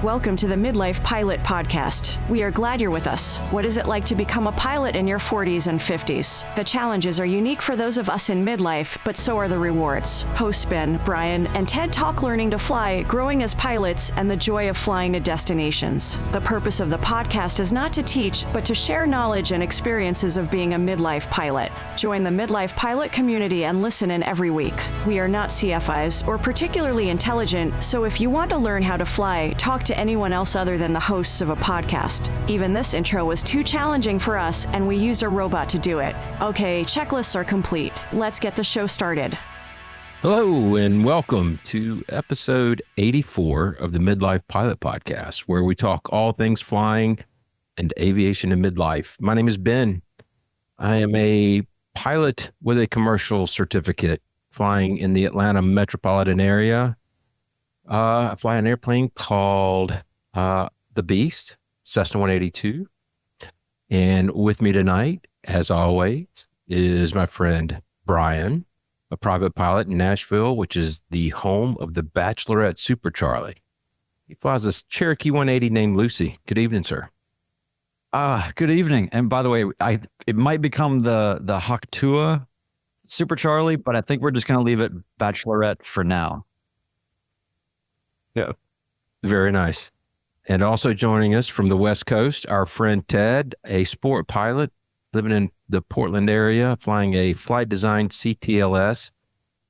Welcome to the Midlife Pilot Podcast. We are glad you're with us. What is it like to become a pilot in your 40s and 50s? The challenges are unique for those of us in midlife, but so are the rewards. Hosts Ben, Brian, and Ted talk learning to fly, growing as pilots, and the joy of flying to destinations. The purpose of the podcast is not to teach, but to share knowledge and experiences of being a midlife pilot. Join the Midlife Pilot community and listen in every week. We are not CFIs or particularly intelligent, so if you want to learn how to fly, talk to anyone else other than the hosts of a podcast. Even this intro was too challenging for us, and we used a robot to do it. Okay, checklists are complete. Let's get the show started. Hello, and welcome to episode 84 of the Midlife Pilot Podcast, where we talk all things flying and aviation in midlife. My name is Ben. I am a pilot with a commercial certificate flying in the Atlanta metropolitan area. I fly an airplane called the Beast, Cessna 182. And with me tonight, as always, is my friend Brian, a private pilot in Nashville, which is the home of the Bachelorette Super Charlie. He flies a Cherokee 180 named Lucy. Good evening, sir. Good evening. And by the way, it might become the Haktua Super Charlie, but I think we're just going to leave it Bachelorette for now. Yeah. Very nice. And also joining us from the West Coast, our friend Ted, a sport pilot living in the Portland area, flying a Flight Design CTLS,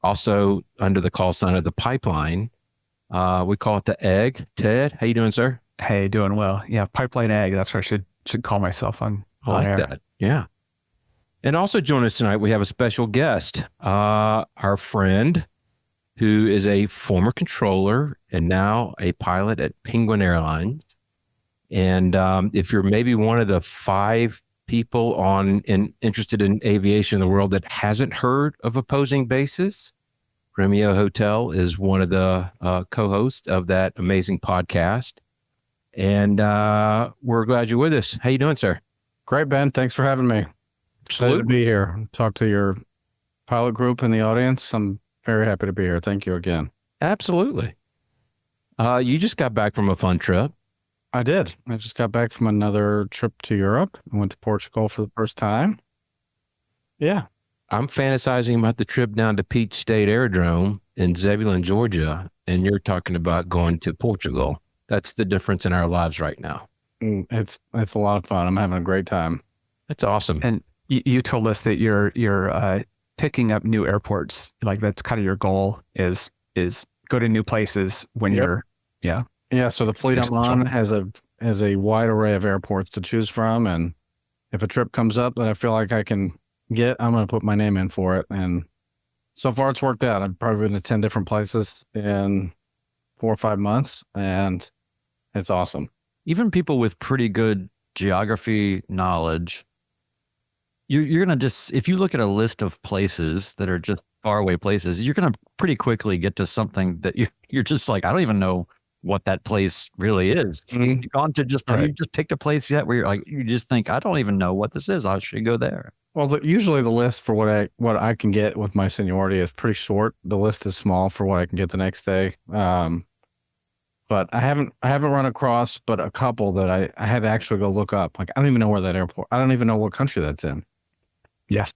also under the call sign of the Pipeline. We call it the Egg. Ted, how you doing, sir? Hey, doing well. Yeah, Pipeline Egg. That's what I should call myself on air. That. Yeah. And also joining us tonight, we have a special guest, our friend, who is a former controller and now a pilot at Penguin Airlines. And if you're maybe one of the 5 people interested in aviation in the world that hasn't heard of Opposing Bases, Romeo Hotel is one of the co-hosts of that amazing podcast. And we're glad you're with us. How you doing, sir? Great, Ben. Thanks for having me. Excited to be here. Talk to your pilot group in the audience. I'm very happy to be here. Thank you again. Absolutely. You just got back from a fun trip. I did. I just got back from another trip to Europe. I went to Portugal for the first time. Yeah. I'm fantasizing about the trip down to Peach State Aerodrome in Zebulon, Georgia, and you're talking about going to Portugal. That's the difference in our lives right now. It's a lot of fun. I'm having a great time. That's awesome. And you told us that you're picking up new airports. Like that's kind of your goal is go to new places when you're. Yeah. So the fleet I'm on has a wide array of airports to choose from, and if a trip comes up that I feel like I can get, I'm going to put my name in for it. And so far it's worked out. I've probably been to 10 different places in 4 or 5 months, and it's awesome. Even people with pretty good geography knowledge, you're going to just, if you look at a list of places that are just faraway places, you're going to pretty quickly get to something that you're just like, I don't even know what that place really is. Mm-hmm. You've gone to have you just picked a place yet where you're like, you just think, I don't even know what this is. I should go there. Well, usually the list for what I can get with my seniority is pretty short. The list is small for what I can get the next day. But I haven't run across but a couple that I had to actually go look up. Like, I don't even know where that airport, I don't even know what country that's in. Yeah.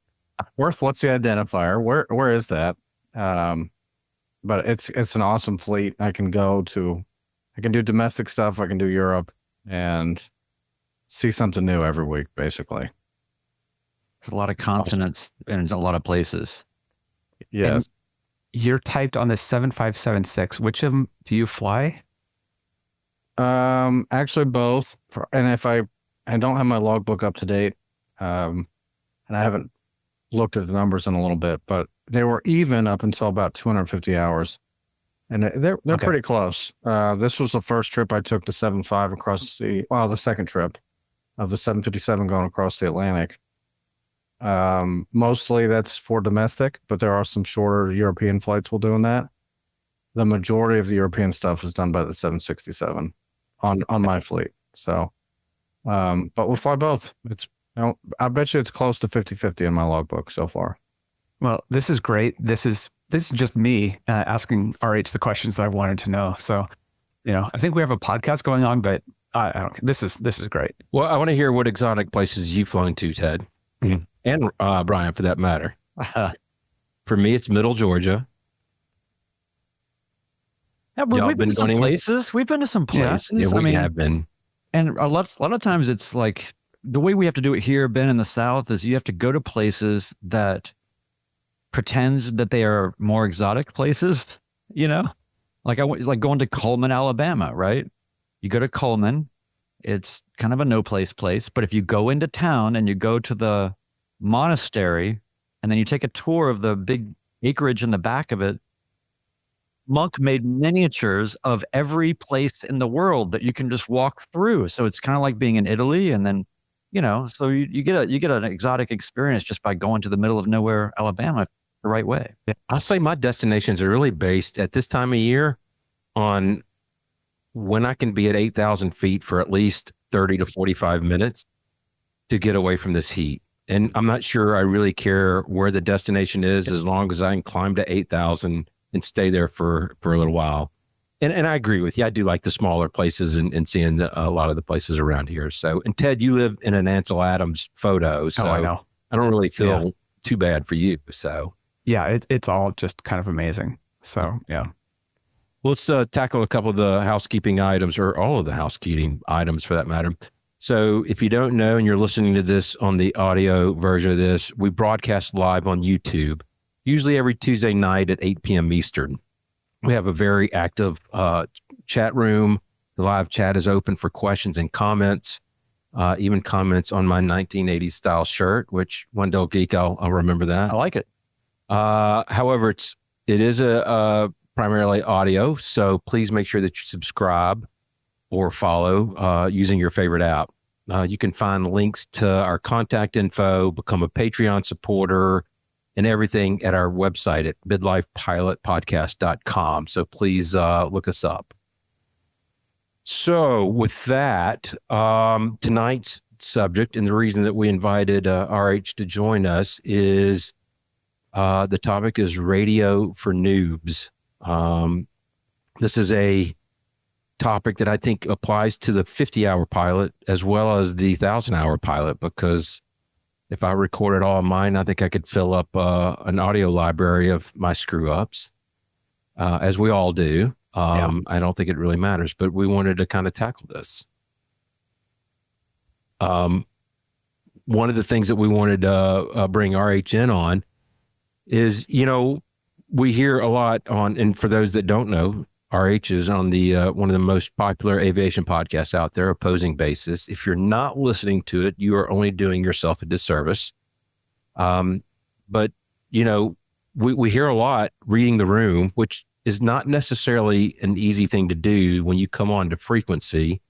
What's the identifier? Where is that? But it's an awesome fleet. I can do domestic stuff. I can do Europe and see something new every week, basically. There's a lot of continents and a lot of places. Yes. And you're typed on the 7576. Which of them do you fly? Actually both. And if I don't have my logbook up to date, and I haven't looked at the numbers in a little bit, but they were even up until about 250 hours. And they're Okay. pretty close. This was the first trip I took to 75 across the second trip of the 757 going across the Atlantic. Mostly that's for domestic, but there are some shorter European flights we'll do in that. The majority of the European stuff is done by the 767 on my fleet. So, but we'll fly both. I bet you it's close to 50-50 in my logbook so far. Well, this is great. This is just me asking RH the questions that I wanted to know. So I think we have a podcast going on, but I don't. This is great. Well, I want to hear what exotic places you've flown to, Ted, and Brian, for that matter. For me, it's Middle Georgia. Yeah, but we've been to some places. We've been to some places. Yeah, we have been. And a lot of times it's like the way we have to do it here, Ben, in the South, is you have to go to places that pretend that they are more exotic places, Like like going to Coleman, Alabama, right? You go to Coleman, it's kind of a no place, but if you go into town and you go to the monastery and then you take a tour of the big acreage in the back of it, Monk made miniatures of every place in the world that you can just walk through. So it's kind of like being in Italy, and then, so you get an exotic experience just by going to the middle of nowhere, Alabama, the right way. Yeah. I'll say my destinations are really based at this time of year on when I can be at 8,000 feet for at least 30 to 45 minutes to get away from this heat. And I'm not sure I really care where the destination is as long as I can climb to 8,000 and stay there for a little while. And I agree with you. I do like the smaller places and seeing a lot of the places around here. So, and Ted, you live in an Ansel Adams photo. So I know. I don't really feel too bad for you. So yeah, it's all just kind of amazing. So yeah. Let's tackle a couple of the housekeeping items, or all of the housekeeping items for that matter. So if you don't know and you're listening to this on the audio version of this, we broadcast live on YouTube, usually every Tuesday night at 8 p.m. Eastern. We have a very active chat room. The live chat is open for questions and comments, even comments on my 1980s style shirt, which one day geek, I'll remember that. I like it. However, it is a primarily audio, so please make sure that you subscribe or follow using your favorite app. You can find links to our contact info, become a Patreon supporter, and everything at our website at midlifepilotpodcast.com. So please look us up. So with that, tonight's subject, and the reason that we invited RH to join us is the topic is radio for noobs. This is a topic that I think applies to the 50-hour pilot as well as the 1,000-hour pilot, because if I recorded all of mine, I think I could fill up an audio library of my screw ups, as we all do. I don't think it really matters, but we wanted to kind of tackle this. One of the things that we wanted to bring RH in on is, we hear a lot on, and for those that don't know, RH is on the one of the most popular aviation podcasts out there, Opposing Basis. If you're not listening to it, you are only doing yourself a disservice. But, we hear a lot reading the room, which is not necessarily an easy thing to do when you come on to frequency,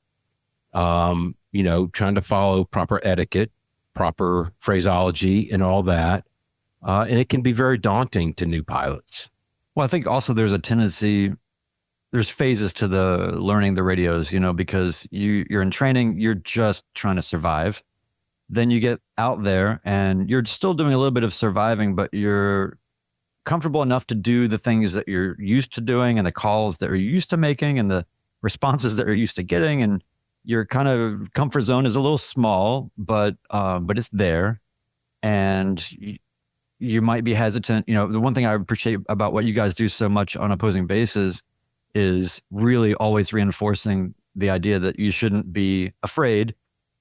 trying to follow proper etiquette, proper phraseology and all that. And it can be very daunting to new pilots. Well, I think also there's a tendency, there's phases to the learning the radios, because you're in training, you're just trying to survive. Then you get out there and you're still doing a little bit of surviving, but you're comfortable enough to do the things that you're used to doing and the calls that you're used to making and the responses that you're used to getting. And your kind of comfort zone is a little small, but it's there. And you might be hesitant. The one thing I appreciate about what you guys do so much on Opposing Bases is really always reinforcing the idea that you shouldn't be afraid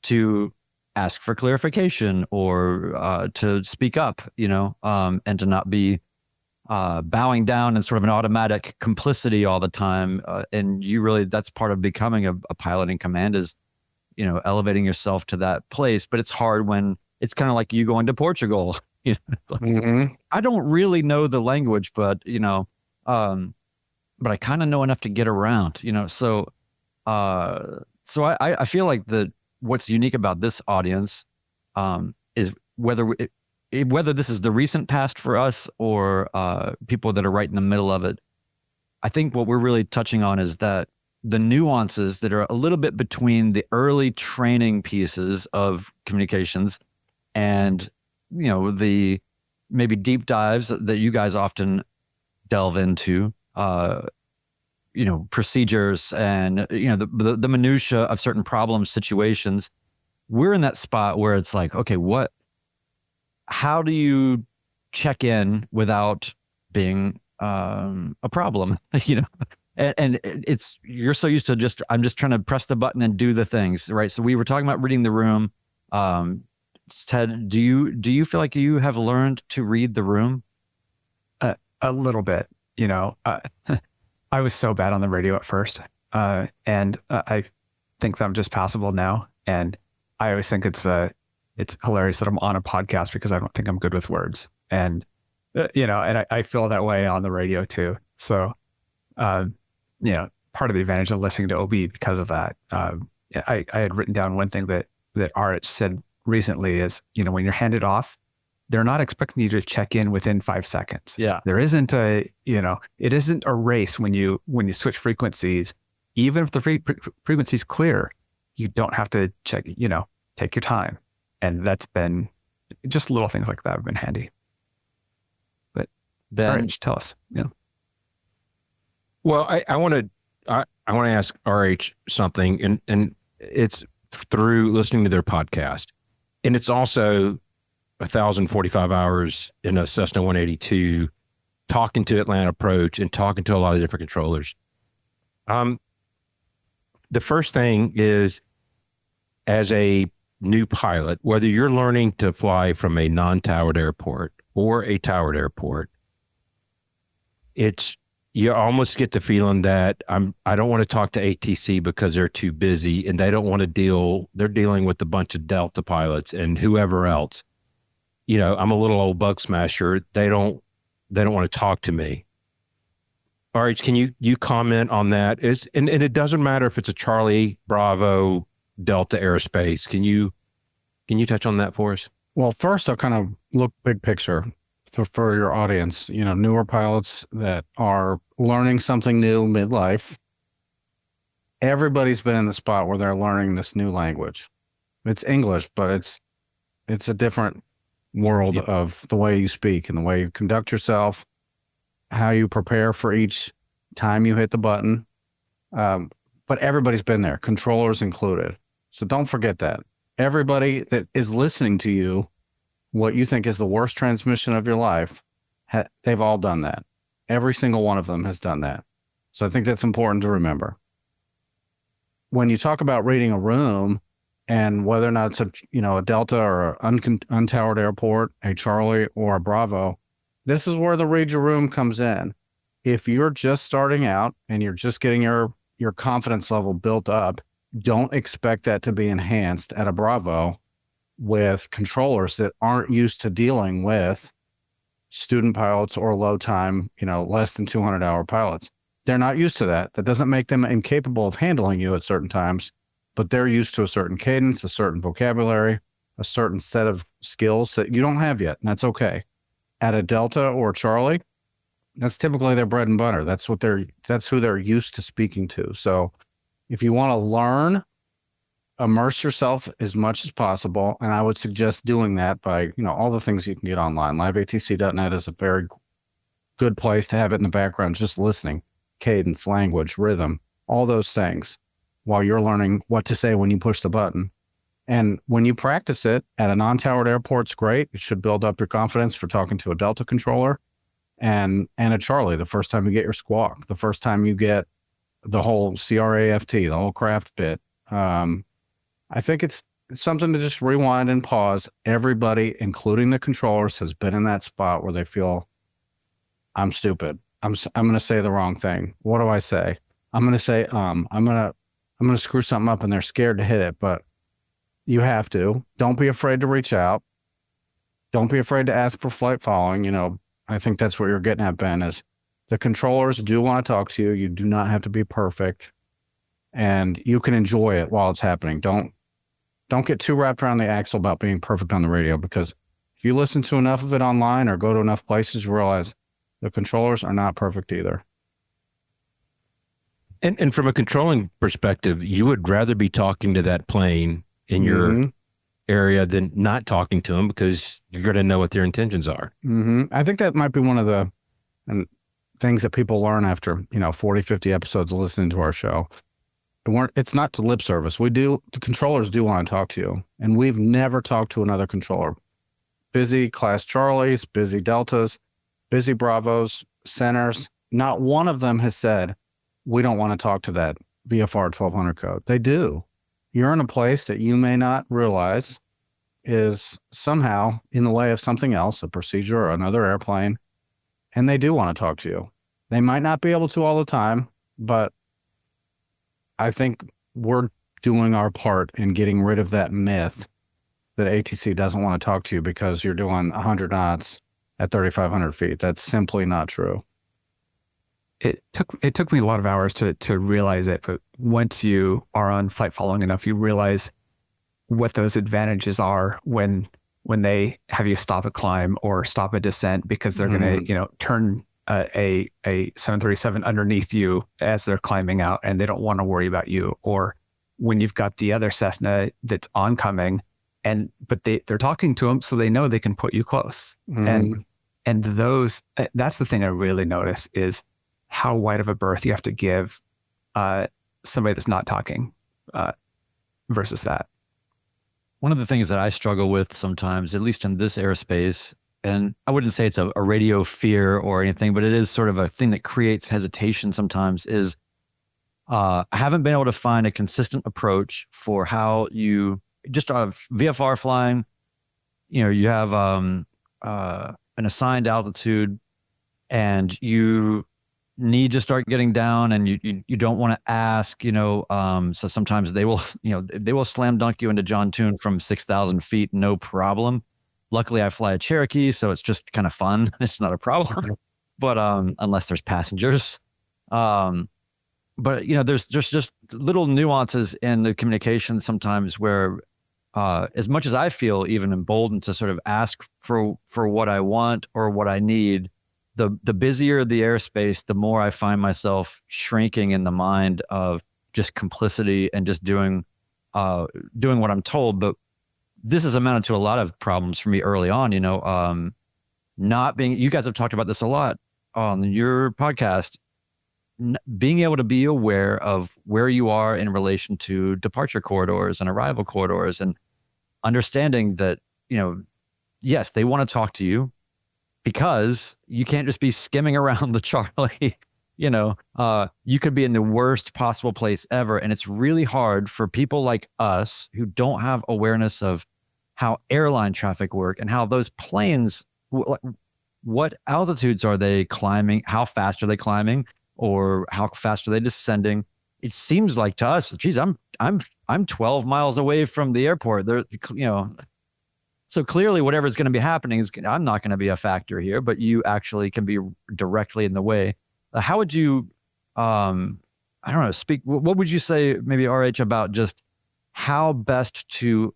to ask for clarification or to speak up, and to not be bowing down in sort of an automatic complicity all the time. And that's part of becoming a pilot in command is, elevating yourself to that place. But it's hard when it's kind of like you going to Portugal. I don't really know the language, but but I kind of know enough to get around, So I feel like what's unique about this audience is whether this is the recent past for us or people that are right in the middle of it. I think what we're really touching on is that the nuances that are a little bit between the early training pieces of communications and the maybe deep dives that you guys often delve into, procedures and, the minutia of certain problem situations. We're in that spot where it's like, okay, how do you check in without being a problem, and you're so used to I'm just trying to press the button and do the things, right? So we were talking about reading the room. Ted, do you feel like you have learned to read the room? A little bit, I was so bad on the radio at first. And I think that I'm just passable now. And I always think it's hilarious that I'm on a podcast because I don't think I'm good with words. And, and I feel that way on the radio too. So, part of the advantage of listening to OB because of that. I had written down one thing that RH said recently is, when you're handed off, they're not expecting you to check in within 5 seconds. Yeah. There isn't it isn't a race when you switch frequencies. Even if the frequency's clear, you don't have to check, take your time. And that's been just little things like that have been handy. But Ben, RH, tell us. Yeah. Well, I want to ask RH something, and it's through listening to their podcast, and it's also 1,045 hours in a Cessna 182, talking to Atlanta Approach and talking to a lot of different controllers. The first thing is, as a new pilot, whether you're learning to fly from a non-towered airport or a towered airport, you almost get the feeling that I don't want to talk to ATC because they're too busy and they don't want to they're dealing with a bunch of Delta pilots and whoever else. I'm a little old bug smasher. They don't want to talk to me. RH, can you comment on that? And it doesn't matter if it's a Charlie, Bravo, Delta Aerospace. Can you touch on that for us? Well, first I'll kind of look big picture for your audience, newer pilots that are learning something new midlife. Everybody's been in the spot where they're learning this new language. It's English, but it's a different world of the way you speak and the way you conduct yourself, how you prepare for each time you hit the button. But everybody's been there, controllers included. So don't forget that. Everybody that is listening to you, what you think is the worst transmission of your life, they've all done that. Every single one of them has done that. So I think that's important to remember. When you talk about reading a room and whether or not it's a Delta or an untowered airport, a Charlie or a Bravo, this is where the read your room comes in. If you're just starting out and you're just getting your confidence level built up, don't expect that to be enhanced at a Bravo with controllers that aren't used to dealing with student pilots or low time, less than 200-hour pilots. They're not used to that. That doesn't make them incapable of handling you at certain times, but they're used to a certain cadence, a certain vocabulary, a certain set of skills that you don't have yet, and that's okay. At a Delta or Charlie, that's typically their bread and butter. That's who they're used to speaking to. So if you want to learn, immerse yourself as much as possible. And I would suggest doing that by, all the things you can get online. LiveATC.net is a very good place to have it in the background, just listening, cadence, language, rhythm, all those things while you're learning what to say when you push the button. And when you practice it at a non-towered airport, it's great. It should build up your confidence for talking to a Delta controller and a Charlie the first time you get your squawk, the first time you get the whole CRAFT, the whole craft bit. I think it's something to just rewind and pause. Everybody, including the controllers, has been in that spot where they feel, I'm stupid. I'm going to say the wrong thing. What do I say? I'm going to say, I'm going to screw something up, and they're scared to hit it, but you have to. Don't be afraid to reach out. Don't be afraid to ask for flight following. I think that's what you're getting at, Ben, is the controllers do want to talk to you. You do not have to be perfect, and you can enjoy it while it's happening. Don't get too wrapped around the axle about being perfect on the radio, because if you listen to enough of it online or go to enough places, you realize the controllers are not perfect either. And from a controlling perspective, you would rather be talking to that plane in your area than not talking to them, because you're going to know what their intentions are. I think that might be one of the, and things that people learn after, 40, 50 episodes of listening to our show. It's not to lip service. The controllers do want to talk to you. And we've never talked to another controller. Busy Class Charlies, busy Deltas, busy Bravos, centers. Not one of them has said, we don't want to talk to that VFR 1200 code. They do. You're in a place that you may not realize is somehow in the way of something else, a procedure or another airplane, and they do want to talk to you. They might not be able to all the time, but I think we're doing our part in getting rid of that myth that ATC doesn't want to talk to you because you're doing 100 knots at 3,500 feet. That's simply not true. It took me a lot of hours to realize it, but once you are on flight following enough, you realize what those advantages are when they have you stop a climb or stop a descent, because they're going to turn a 737 underneath you as they're climbing out, and they don't want to worry about you. Or when you've got the other Cessna that's oncoming, but they're talking to them, so they know they can put you close. And that's the thing I really notice is how wide of a berth you have to give somebody that's not talking versus that. One of the things that I struggle with sometimes, at least in this airspace, and I wouldn't say it's a radio fear or anything, but it is sort of a thing that creates hesitation sometimes, is I haven't been able to find a consistent approach for how you, just VFR flying, you have an assigned altitude and you need to start getting down, and you don't want to ask, so sometimes they will slam dunk you into John Tune from 6,000 feet, no problem. Luckily I fly a Cherokee, so it's just kind of fun. It's not a problem, but unless there's passengers. But there's just little nuances in the communication sometimes where as much as I feel even emboldened to sort of ask for what I want or what I need, the busier the airspace, the more I find myself shrinking in the mind of just complicity and just doing what I'm told. But this has amounted to a lot of problems for me early on, not being, you guys have talked about this a lot on your podcast, being able to be aware of where you are in relation to departure corridors and arrival corridors, and understanding that, yes, they want to talk to you, because you can't just be skimming around the Charlie. You could be in the worst possible place ever. And it's really hard for people like us who don't have awareness of how airline traffic work and how those planes, what altitudes are they climbing? How fast are they climbing? Or how fast are they descending? It seems like to us, geez, I'm 12 miles away from the airport. So clearly whatever's going to be happening I'm not going to be a factor here, but you actually can be directly in the way. How would you, speak, what would you say maybe RH about just how best to,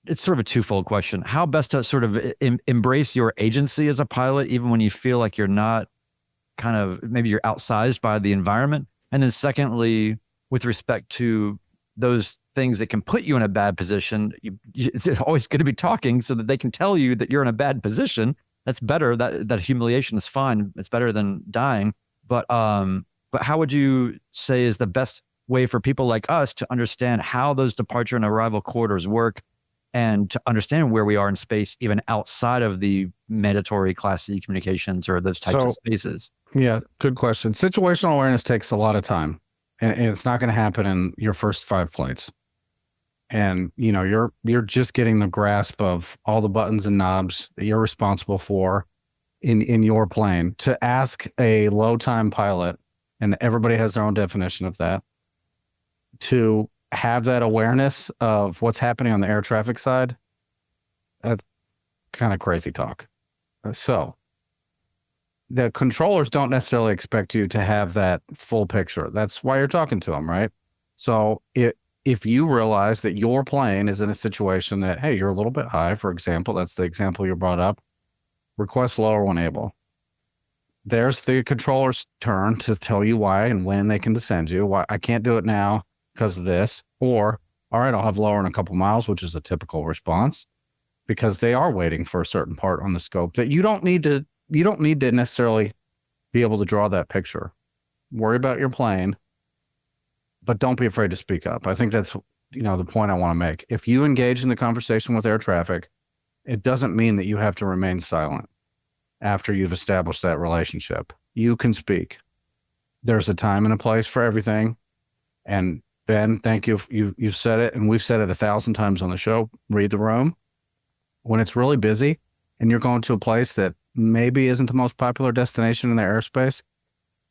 it's sort of a twofold question, how best to sort of embrace your agency as a pilot, even when you feel like you're not maybe you're outsized by the environment. And then secondly, with respect to those things that can put you in a bad position, it's always going to be talking so that they can tell you that you're in a bad position. That's better. That humiliation is fine. It's better than dying. But how would you say is the best way for people like us to understand how those departure and arrival corridors work, and to understand where we are in space, even outside of the mandatory Class C communications or those types of spaces? Yeah, good question. Situational awareness takes a lot of time, and it's not going to happen in your first 5 flights. And you're just getting the grasp of all the buttons and knobs that you're responsible for in your plane. To ask a low time pilot, and everybody has their own definition of that, to have that awareness of what's happening on the air traffic side, that's kind of crazy talk. So the controllers don't necessarily expect you to have that full picture. That's why you're talking to them, right? So if you realize that your plane is in a situation that, hey, you're a little bit high, for example, that's the example you brought up, request lower when able. There's the controller's turn to tell you why and when they can descend you. Why I can't do it now because of this. Or, all right, I'll have lower in a couple miles, which is a typical response, because they are waiting for a certain part on the scope that you don't need to necessarily be able to draw that picture. Worry about your plane, but don't be afraid to speak up. I think that's, the point I want to make. If you engage in the conversation with air traffic, it doesn't mean that you have to remain silent after you've established that relationship. You can speak. There's a time and a place for everything. And Ben, thank you. You've said it, and we've said it 1,000 times on the show. Read the room. When it's really busy and you're going to a place that maybe isn't the most popular destination in the airspace,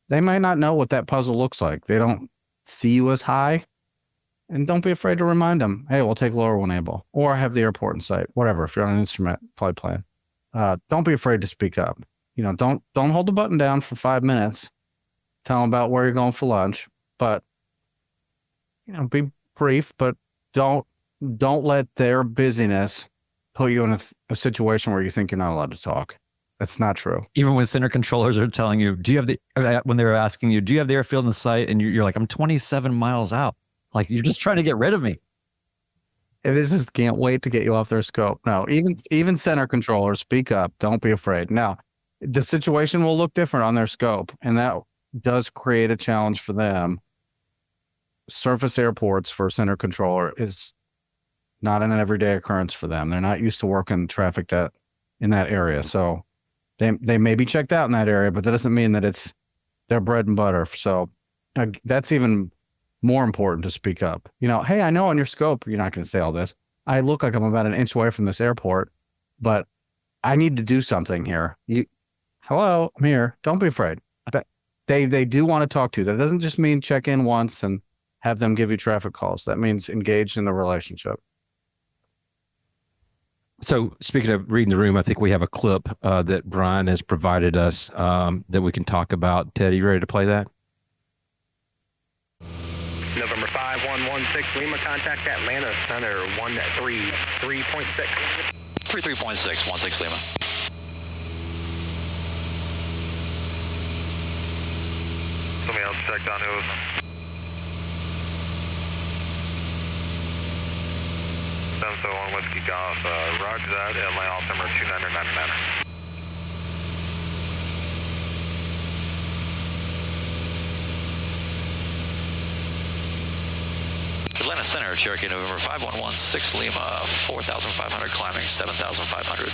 they might not know what that puzzle looks like. They don't see you as high. And don't be afraid to remind them, hey, we'll take lower when able, or have the airport in sight, whatever, if you're on an instrument flight plan. Don't be afraid to speak up. Don't hold the button down for 5 minutes. Tell them about where you're going for lunch, but, be brief, but don't let their busyness put you in a situation where you think you're not allowed to talk. That's not true. Even when center controllers are telling you, when they're asking you, do you have the airfield in sight? And you're like, I'm 27 miles out. Like, you're just trying to get rid of me. They just can't wait to get you off their scope. No, even center controllers, speak up. Don't be afraid. Now, the situation will look different on their scope, and that does create a challenge for them. Surface airports for a center controller is not an everyday occurrence for them. They're not used to working traffic in that area. So they may be checked out in that area, but that doesn't mean that it's their bread and butter. So that's even more important to speak up. Hey, I know on your scope, you're not going to say all this. I look like I'm about an inch away from this airport, but I need to do something here. Hello, I'm here. Don't be afraid. But they do want to talk to you. That doesn't just mean check in once and have them give you traffic calls. That means engage in the relationship. So speaking of reading the room, I think we have a clip that Brian has provided us that we can talk about. Ted, are you ready to play that? November 5116 Lima, contact Atlanta Center 133.6. 33.6, 16 Lima. Somebody else checked on who. 771 Whiskey Golf, roger that, Atlanta altimeter 2999. Atlanta Center, Cherokee, November 5116 Lima, 4,500 climbing, 7,500.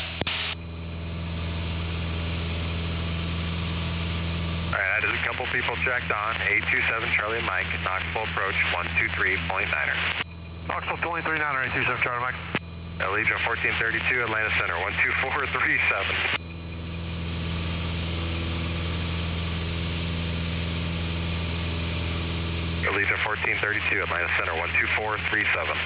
All right, there's a couple people checked on. 827 Charlie Mike, Knoxville approach 123.9er. Knoxville 23.9er, 827 Charlie Mike. Allegiant 1432, Atlanta Center 12437. Allegiant 1432, Atlanta Center 12437.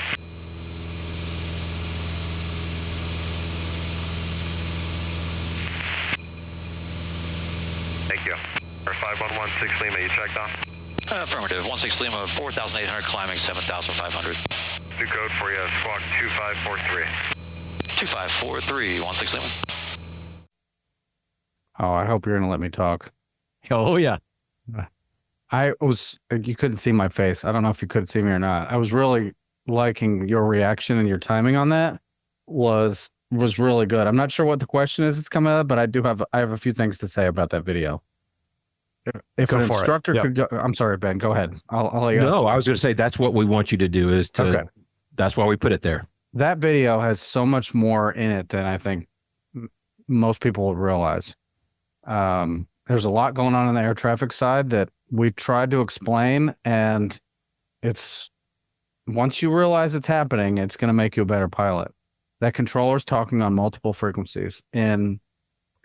Thank you. Or 5116 Lima, you checked on? Affirmative, 16 Lima, 4,800 climbing, 7,500. New code for you, squawk 2543. 2543, 16 Lima. Oh, I hope you're going to let me talk. Oh, yeah. You couldn't see my face. I don't know if you could see me or not. I was really liking your reaction, and your timing on that was really good. I'm not sure what the question is that's coming up, but I have a few things to say about that video. If an instructor could go, I'm sorry, Ben, go ahead. I'll let you. No, I was going to say that's what we want you to do that's why we put it there. That video has so much more in it than I think most people would realize. There's a lot going on the air traffic side that we tried to explain, and once you realize it's happening, it's going to make you a better pilot. That controller's talking on multiple frequencies. And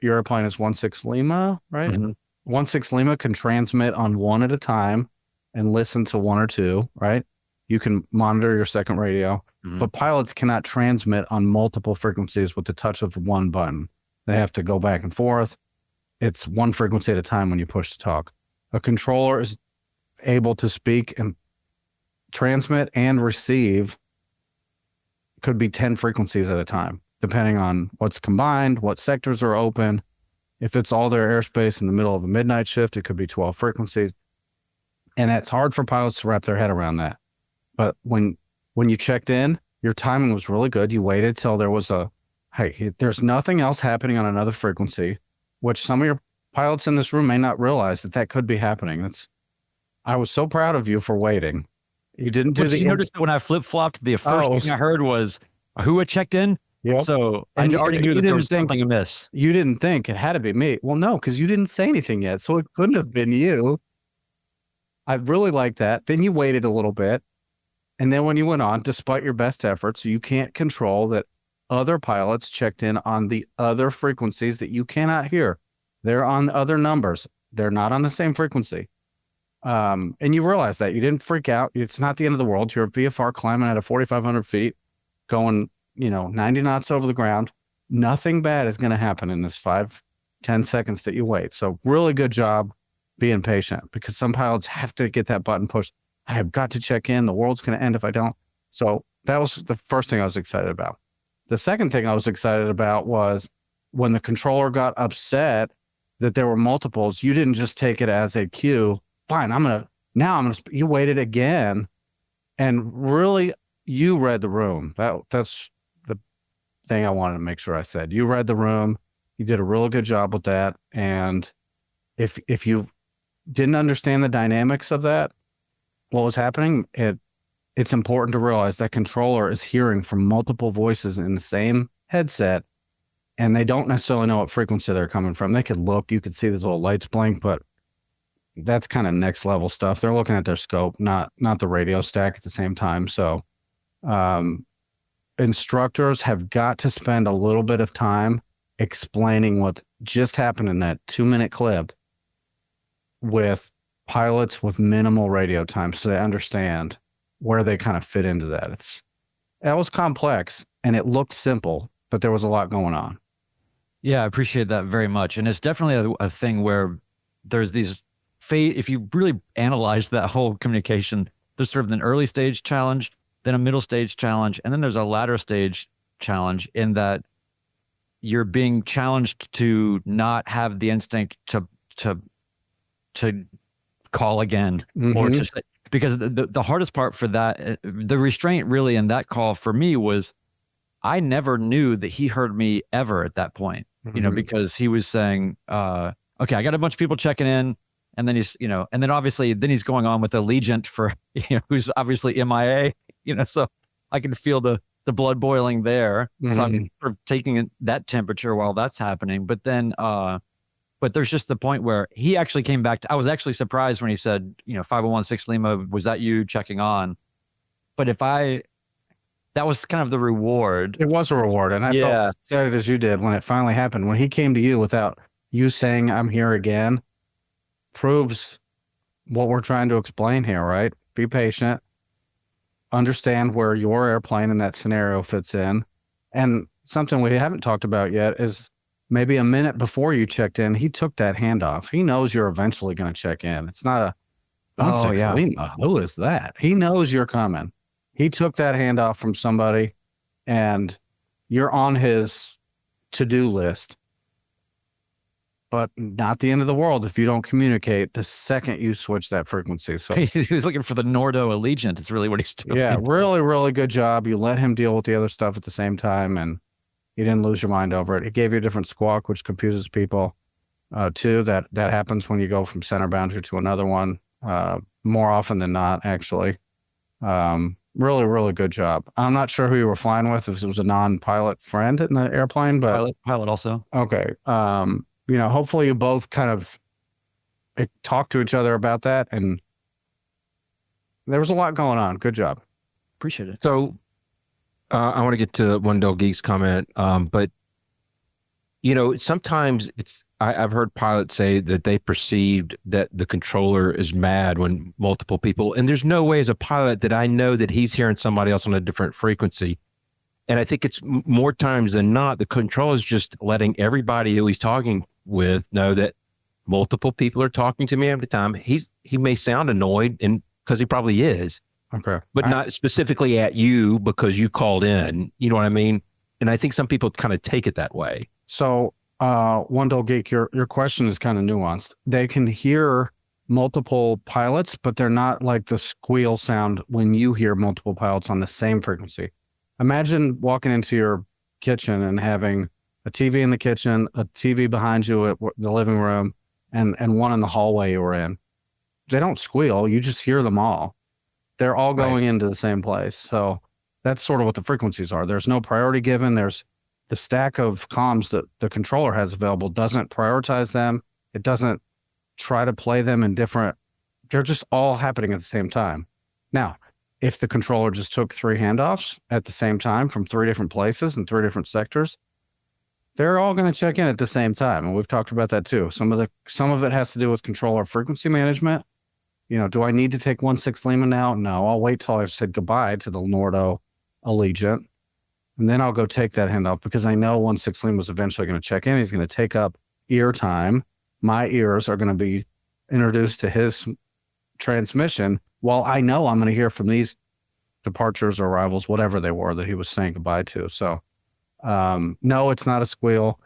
your airplane is 16 Lima, right? Mm-hmm. 16 Lima can transmit on one at a time and listen to one or two, right? You can monitor your second radio, but pilots cannot transmit on multiple frequencies with the touch of one button. They have to go back and forth. It's one frequency at a time when you push to talk. A controller is able to speak and transmit and receive, could be 10 frequencies at a time, depending on what's combined, what sectors are open. If it's all their airspace in the middle of a midnight shift, it could be 12 frequencies. And it's hard for pilots to wrap their head around that. But when you checked in, your timing was really good. You waited till there was there's nothing else happening on another frequency, which some of your pilots in this room may not realize that could be happening. I was so proud of you for waiting. You didn't do You noticed that when I flip-flopped, the first thing I heard was who had checked in. Yep. So And I already knew that there was something amiss. You didn't think it had to be me. Well, no, because you didn't say anything yet. So it couldn't have been you. I really like that. Then you waited a little bit. And then when you went on, despite your best efforts, you can't control that other pilots checked in on the other frequencies that you cannot hear. They're on other numbers. They're not on the same frequency. And you realize that. You didn't freak out. It's not the end of the world. You're a VFR climbing at 4,500 feet, going 90 knots over the ground. Nothing bad is going to happen in this 5-10 seconds that you wait. So really good job being patient, because some pilots have to get that button pushed. I have got to check in. The world's going to end if I don't. So that was the first thing I was excited about. The second thing I was excited about was when the controller got upset that there were multiples, you didn't just take it as a cue. Fine, you waited again. And really, you read the room. That's the thing I wanted to make sure I said. You read the room. You did a really good job with that. And if you didn't understand the dynamics of that, what was happening, it's important to realize that controller is hearing from multiple voices in the same headset, and they don't necessarily know what frequency they're coming from. They could look, you could see these little lights blink, but that's kind of next level stuff. They're looking at their scope, not the radio stack at the same time. So instructors have got to spend a little bit of time explaining what just happened in that 2-minute clip with pilots with minimal radio time, so they understand where they kind of fit into that. That was complex and it looked simple, but there was a lot going on. Yeah, I appreciate that very much. And it's definitely a thing where there's these if you really analyze that whole communication, there's sort of an early stage challenge, then a middle stage challenge, and then there's a latter stage challenge, in that you're being challenged to not have the instinct to call again, or to say, because the hardest part for that, the restraint really in that call for me was, I never knew that he heard me ever at that point, because he was saying, okay, I got a bunch of people checking in. And then he's, and then obviously then he's going on with Allegiant for, who's obviously MIA, so I can feel the blood boiling there. So I'm sort of taking that temperature while that's happening. But then, but there's just the point where he actually came back. I was actually surprised when he said, 5016 Lima, was that you checking on? But that was kind of the reward. It was a reward. And I felt excited as you did when it finally happened. When he came to you without you saying, I'm here again, proves what we're trying to explain here, right? Be patient, understand where your airplane in that scenario fits in. And something we haven't talked about yet is maybe a minute before you checked in, he took that handoff. He knows you're eventually going to check in. It's not who is that? He knows you're coming. He took that handoff from somebody, and you're on his to-do list. But not the end of the world if you don't communicate the second you switch that frequency. So he was looking for the Nordo Allegiant. It's really what he's doing. Yeah, really, really good job. You let him deal with the other stuff at the same time, and you didn't lose your mind over it. It gave you a different squawk, which confuses people too. That happens when you go from center boundary to another one more often than not, actually. Really, really good job. I'm not sure who you were flying with, if it was a non-pilot friend in the airplane, but pilot also. Okay. Hopefully you both kind of talk to each other about that, and there was a lot going on. Good job. Appreciate it. So I want to get to One Dull Geek's comment, but sometimes I've heard pilots say that they perceived that the controller is mad when multiple people, and there's no way as a pilot that I know that he's hearing somebody else on a different frequency. And I think it's more times than not, the controller is just letting everybody who he's talking with know that multiple people are talking to me at the time. He may sound annoyed, and because he probably is, okay, but not specifically at you because you called in. You know what I mean? And I think some people kind of take it that way. So, One Dull Geek, your question is kind of nuanced. They can hear multiple pilots, but they're not like the squeal sound when you hear multiple pilots on the same frequency. Imagine walking into your kitchen and having a TV in the kitchen, a TV behind you at the living room, and one in the hallway you were in. They don't squeal. You just hear them all. They're all going into the same place. So that's sort of what the frequencies are. There's no priority given. There's the stack of comms that the controller has available doesn't prioritize them. It doesn't try to play them in different. They're just all happening at the same time. Now, if the controller just took 3 handoffs at the same time from 3 different places and 3 different sectors, they're all going to check in at the same time. And we've talked about that too. Some of it has to do with controller frequency management. You know, do I need to take 1/6 Lima now? No, I'll wait till I've said goodbye to the Nordo Allegiant. And then I'll go take that handoff because I know 1/6 Lima is eventually going to check in. He's going to take up ear time. My ears are going to be introduced to his transmission. Well, I know I'm going to hear from these departures or arrivals, whatever they were that he was saying goodbye to. So, no, it's not a squeal.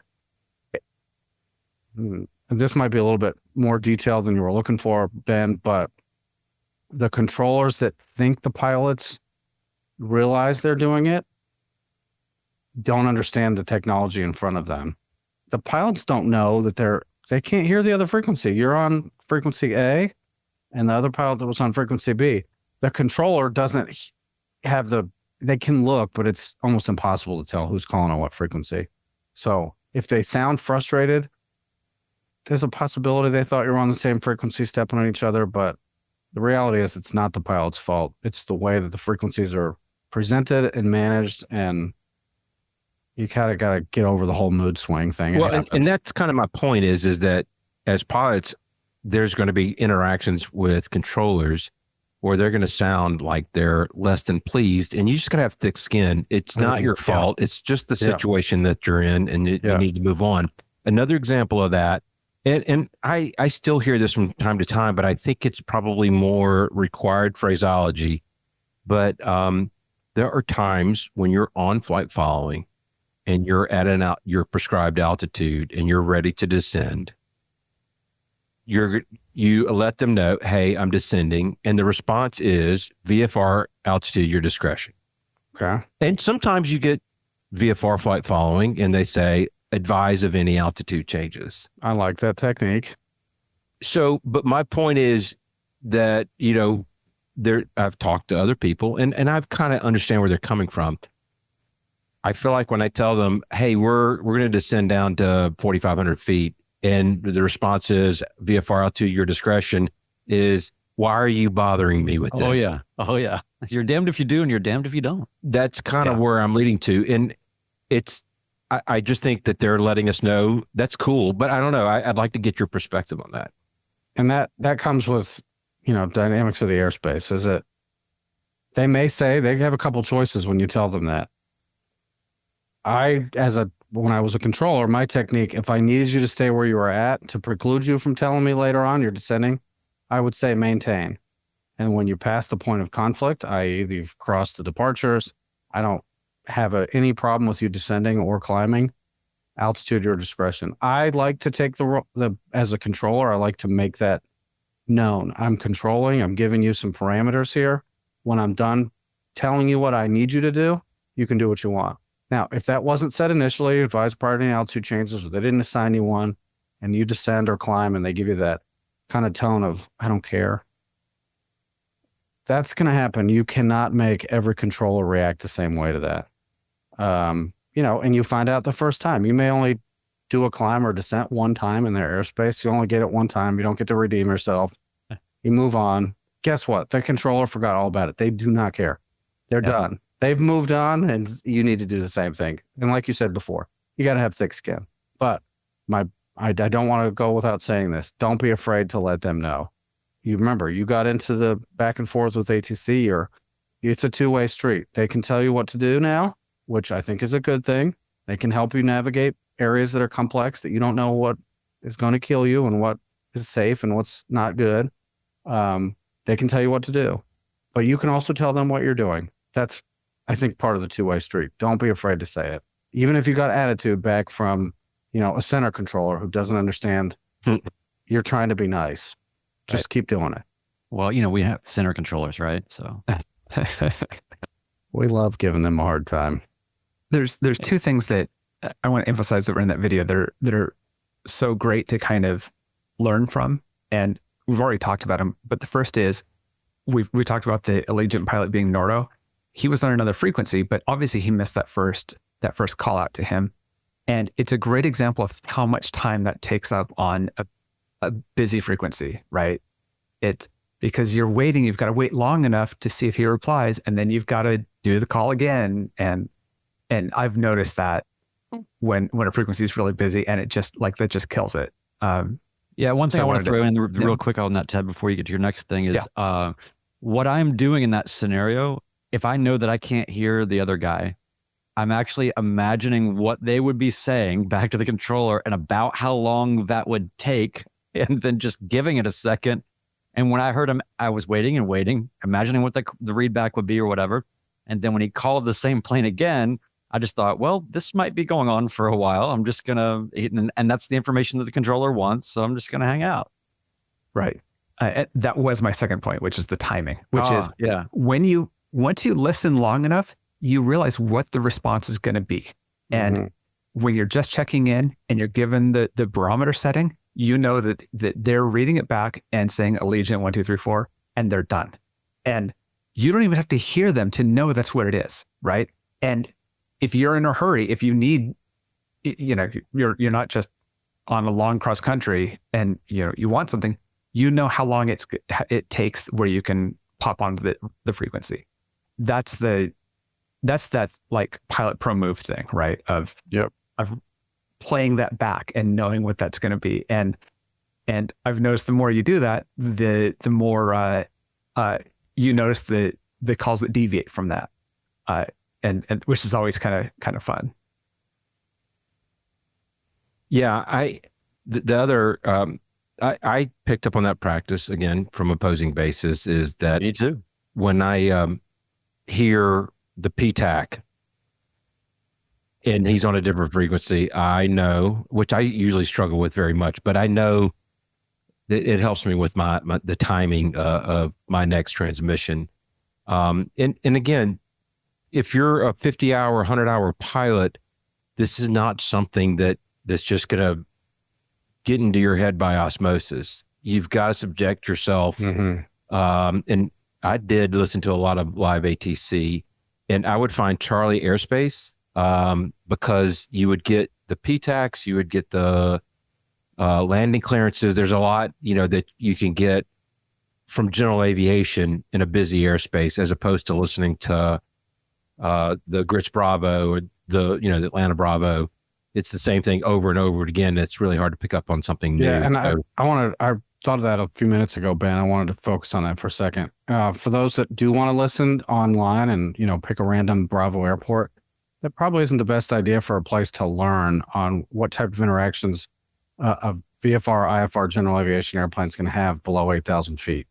This might be a little bit more detailed than you were looking for, Ben, but the controllers that think the pilots realize they're doing it don't understand the technology in front of them. The pilots don't know that they can't hear the other frequency. You're on frequency A, and the other pilot that was on frequency B. The controller doesn't have they can look, but it's almost impossible to tell who's calling on what frequency. So if they sound frustrated, there's a possibility they thought you were on the same frequency stepping on each other, but the reality is it's not the pilot's fault. It's the way that the frequencies are presented and managed, and you kind of got to get over the whole mood swing thing. Well, and that's kind of my point is that as pilots, there's going to be interactions with controllers where they're going to sound like they're less than pleased, and you just got to have thick skin. It's not your fault. It's just the situation that you're in, and you need to move on. Another example of that, and I still hear this from time to time, but I think it's probably more required phraseology. But there are times when you're on flight following and you're at your prescribed altitude and you're ready to descend. You let them know, hey, I'm descending. And the response is VFR altitude, your discretion. Okay. And sometimes you get VFR flight following and they say, advise of any altitude changes. I like that technique. So, but my point is that, I've talked to other people and I've kind of understand where they're coming from. I feel like when I tell them, hey, we're going to descend down to 4,500 feet, and the response is VFR altitude, your discretion, is, why are you bothering me with this? Oh yeah. You're damned if you do and you're damned if you don't. That's kind of where I'm leading to. And I just think that they're letting us know that's cool, but I don't know. I'd like to get your perspective on that. And that comes with, dynamics of the airspace. Is it, they may say they have a couple choices when you tell them that. When I was a controller, my technique, if I needed you to stay where you were at to preclude you from telling me later on you're descending, I would say maintain. And when you pass the point of conflict, i.e. you've crossed the departures, I don't have any problem with you descending or climbing, altitude, your discretion. I like to take as a controller, I like to make that known. I'm controlling, I'm giving you some parameters here. When I'm done telling you what I need you to do, you can do what you want. Now, if that wasn't said initially, advise prior to any altitude changes, or they didn't assign you one, and you descend or climb, and they give you that kind of tone of, I don't care. That's going to happen. You cannot make every controller react the same way to that. And you find out the first time. You may only do a climb or descent one time in their airspace. You only get it one time. You don't get to redeem yourself. You move on. Guess what? The controller forgot all about it. They do not care. They're done. They've moved on, and you need to do the same thing. And like you said before, you got to have thick skin. But I don't want to go without saying this. Don't be afraid to let them know. You remember, you got into the back and forth with ATC, or it's a two-way street. They can tell you what to do now, which I think is a good thing. They can help you navigate areas that are complex, that you don't know what is going to kill you and what is safe and what's not good. They can tell you what to do. But you can also tell them what you're doing. That's, I think, part of the two-way street. Don't be afraid to say it. Even if you got attitude back from, a center controller who doesn't understand you're trying to be nice. Just keep doing it. Well, we have center controllers, right? So we love giving them a hard time. There's two things that I want to emphasize that were in that video that are so great to kind of learn from, and we've already talked about them. But the first is we talked about the Allegiant pilot being Nordo. He was on another frequency, but obviously he missed that first call out to him. And it's a great example of how much time that takes up on a busy frequency, right? Because you're waiting, you've got to wait long enough to see if he replies, and then you've got to do the call again. And I've noticed that when a frequency is really busy, and it just that just kills it. Yeah, one thing I want to throw in real quick on that, Ted, before you get to your next thing is what I'm doing in that scenario. If I know that I can't hear the other guy, I'm actually imagining what they would be saying back to the controller and about how long that would take, and then just giving it a second. And when I heard him, I was waiting and waiting, imagining what the readback would be or whatever. And then when he called the same plane again, I just thought, well, this might be going on for a while. I'm just going to, and that's the information that the controller wants. So I'm just going to hang out. Right. That was my second point, which is the timing, which is yeah. Once you listen long enough, you realize what the response is going to be. And when you're just checking in and you're given the barometer setting, you know that they're reading it back and saying Allegiant 1, 2, 3, 4, and they're done. And you don't even have to hear them to know that's what it is, right? And if you're in a hurry, if you need, you're not just on a long cross country and you want something, you know how long it takes where you can pop onto the frequency. That's that like Pilot Pro move thing, right? Of playing that back and knowing what that's going to be. And I've noticed the more you do that, the more you notice the calls that deviate from that, and which is always kind of fun. Yeah, the other I picked up on that practice again from opposing bases is that Me too. When I hear the PTAC and he's on a different frequency, I know, which I usually struggle with very much, but I know that it helps me with the timing of my next transmission. And again, if you're a 50-hour, 100-hour pilot, this is not something that's just going to get into your head by osmosis. You've got to subject yourself. And I did listen to a lot of live ATC, and I would find Charlie airspace because you would get the PTACs, you would get the landing clearances. There's a lot, that you can get from general aviation in a busy airspace as opposed to listening to the Grits Bravo or the Atlanta Bravo. It's the same thing over and over again. It's really hard to pick up on something new. Yeah, and I thought of that a few minutes ago, Ben. I wanted to focus on that for a second. For those that do want to listen online and, pick a random Bravo airport, that probably isn't the best idea for a place to learn on what type of interactions a VFR, IFR general aviation airplane is going to have below 8,000 feet.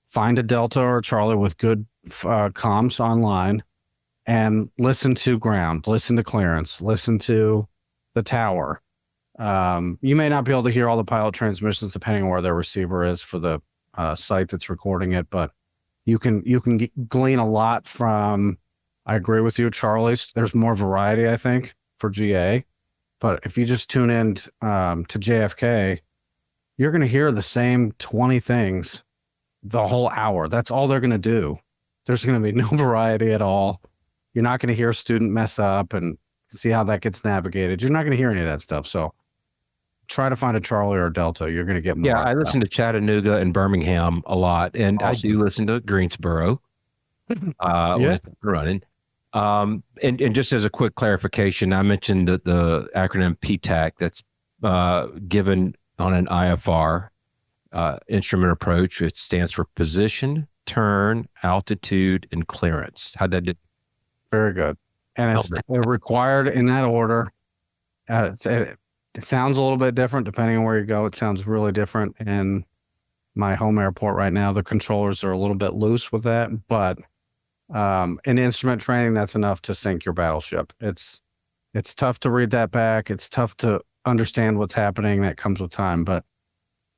Find a Delta or a Charlie with good comms online and listen to ground, listen to clearance, listen to the tower. You may not be able to hear all the pilot transmissions depending on where their receiver is for the site that's recording it, but you can glean a lot from. I agree with you, Charlie's. There's more variety, I think, for GA. But if you just tune in to JFK, you're going to hear the same 20 things the whole hour. That's all they're going to do. There's going to be no variety at all. You're not going to hear a student mess up and see how that gets navigated. You're not going to hear any of that stuff. So try to find a Charlie or a Delta. You're going to get more. Yeah, I listen to Chattanooga and Birmingham a lot, and Awesome. I do listen to Greensboro when it's running. And just as a quick clarification, I mentioned that the acronym PTAC that's given on an IFR instrument approach. It stands for position, turn, altitude, and clearance. How did it? Very good. And it's required in that order. It sounds a little bit different depending on where you go. It sounds really different in my home airport right now. The controllers are a little bit loose with that, but in instrument training, that's enough to sink your battleship. It's tough to read that back. It's tough to understand what's happening. That comes with time. But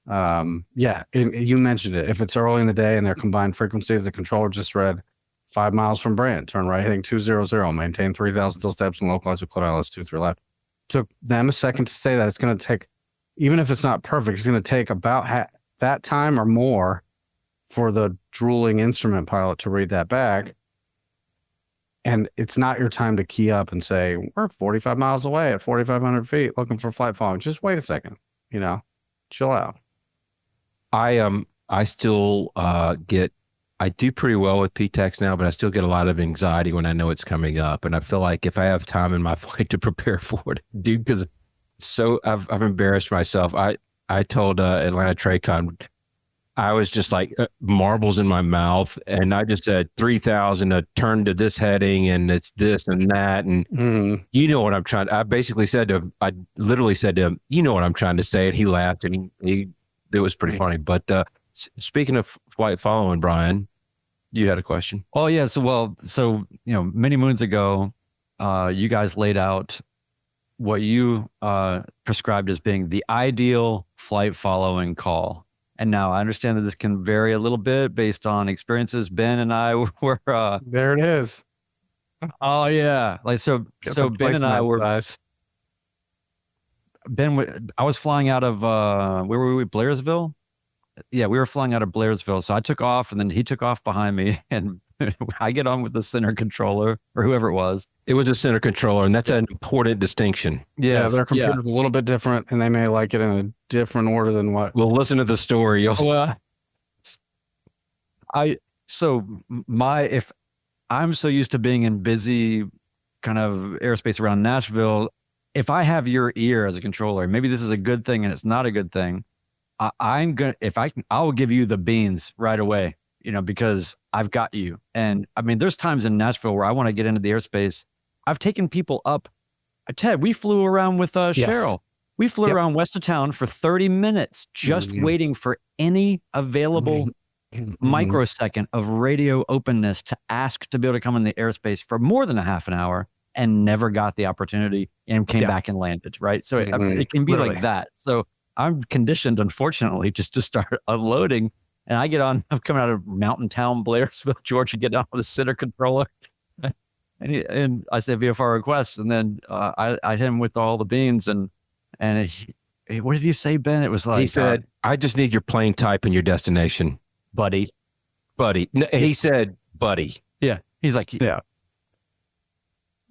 you mentioned it. If it's early in the day and they're combined frequencies, the controller just read 5 miles from Brand, turn right heading 200, maintain 3,000 till steps and localize with cloud ILS 23 left. Took them a second to say that. It's going to take even if it's not perfect, it's going to take about that time or more for the drooling instrument pilot to read that back. And it's not your time to key up and say, we're 45 miles away at 4,500 feet looking for flight following. Just wait a second, chill out. I still I do pretty well with PTEX now, but I still get a lot of anxiety when I know it's coming up. And I feel like if I have time in my flight to prepare for it, dude, because I've embarrassed myself. I told Atlanta TradeCon, I was just like marbles in my mouth, and I just said 3,000 to turn to this heading, and it's this and that, and you know what I'm trying. I basically said to him, I literally said to him, you know what I'm trying to say, and he laughed, and he it was pretty funny. But speaking of flight following, Brian, you had a question. Oh yeah, so many moons ago, you guys laid out what you prescribed as being the ideal flight following call. And now I understand that this can vary a little bit based on experiences. Ben and I were there it is. Oh yeah. So Ben and I were I was flying out of where were we? Blairsville? Yeah, we were flying out of Blairsville. So I took off and then he took off behind me, and I get on with the center controller or whoever it was. It was a center controller, and that's an important distinction. Yeah, their computer's a little bit different, and they may like it in a different order than what. Well, listen to the story. If I'm so used to being in busy kind of airspace around Nashville, if I have your ear as a controller, maybe this is a good thing and it's not a good thing. I will give you the beans right away, because I've got you. And I mean, there's times in Nashville where I want to get into the airspace. I've taken people up. Ted, we flew around with Cheryl. We flew around west of town for 30 minutes, just waiting for any available microsecond of radio openness to ask to be able to come in the airspace for more than a half an hour, and never got the opportunity and came back and landed. Right. So it can be like that. So I'm conditioned, unfortunately, just to start unloading. And I get on, I'm coming out of mountain town, Blairsville, Georgia, get on with the center controller. And I said VFR requests. And then I hit him with all the beans. And what did he say, Ben? It was like, he said, I just need your plane type and your destination. Buddy. No, he said, buddy. Yeah. He's like, yeah.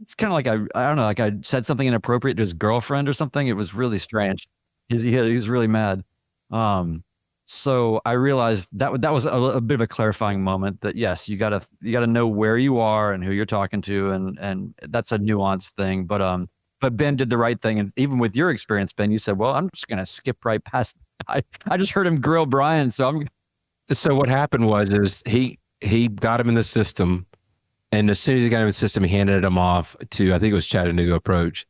It's kind of like, I don't know, like I said something inappropriate to his girlfriend or something. It was really strange. He's really mad. So I realized that was a bit of a clarifying moment that yes, you gotta know where you are and who you're talking to, and that's a nuanced thing. But Ben did the right thing, and even with your experience, Ben, you said, "Well, I'm just gonna skip right past." I just heard him grill Brian, so what happened was he got him in the system, and as soon as he got him in the system, he handed him off to, I think it was Chattanooga Approach,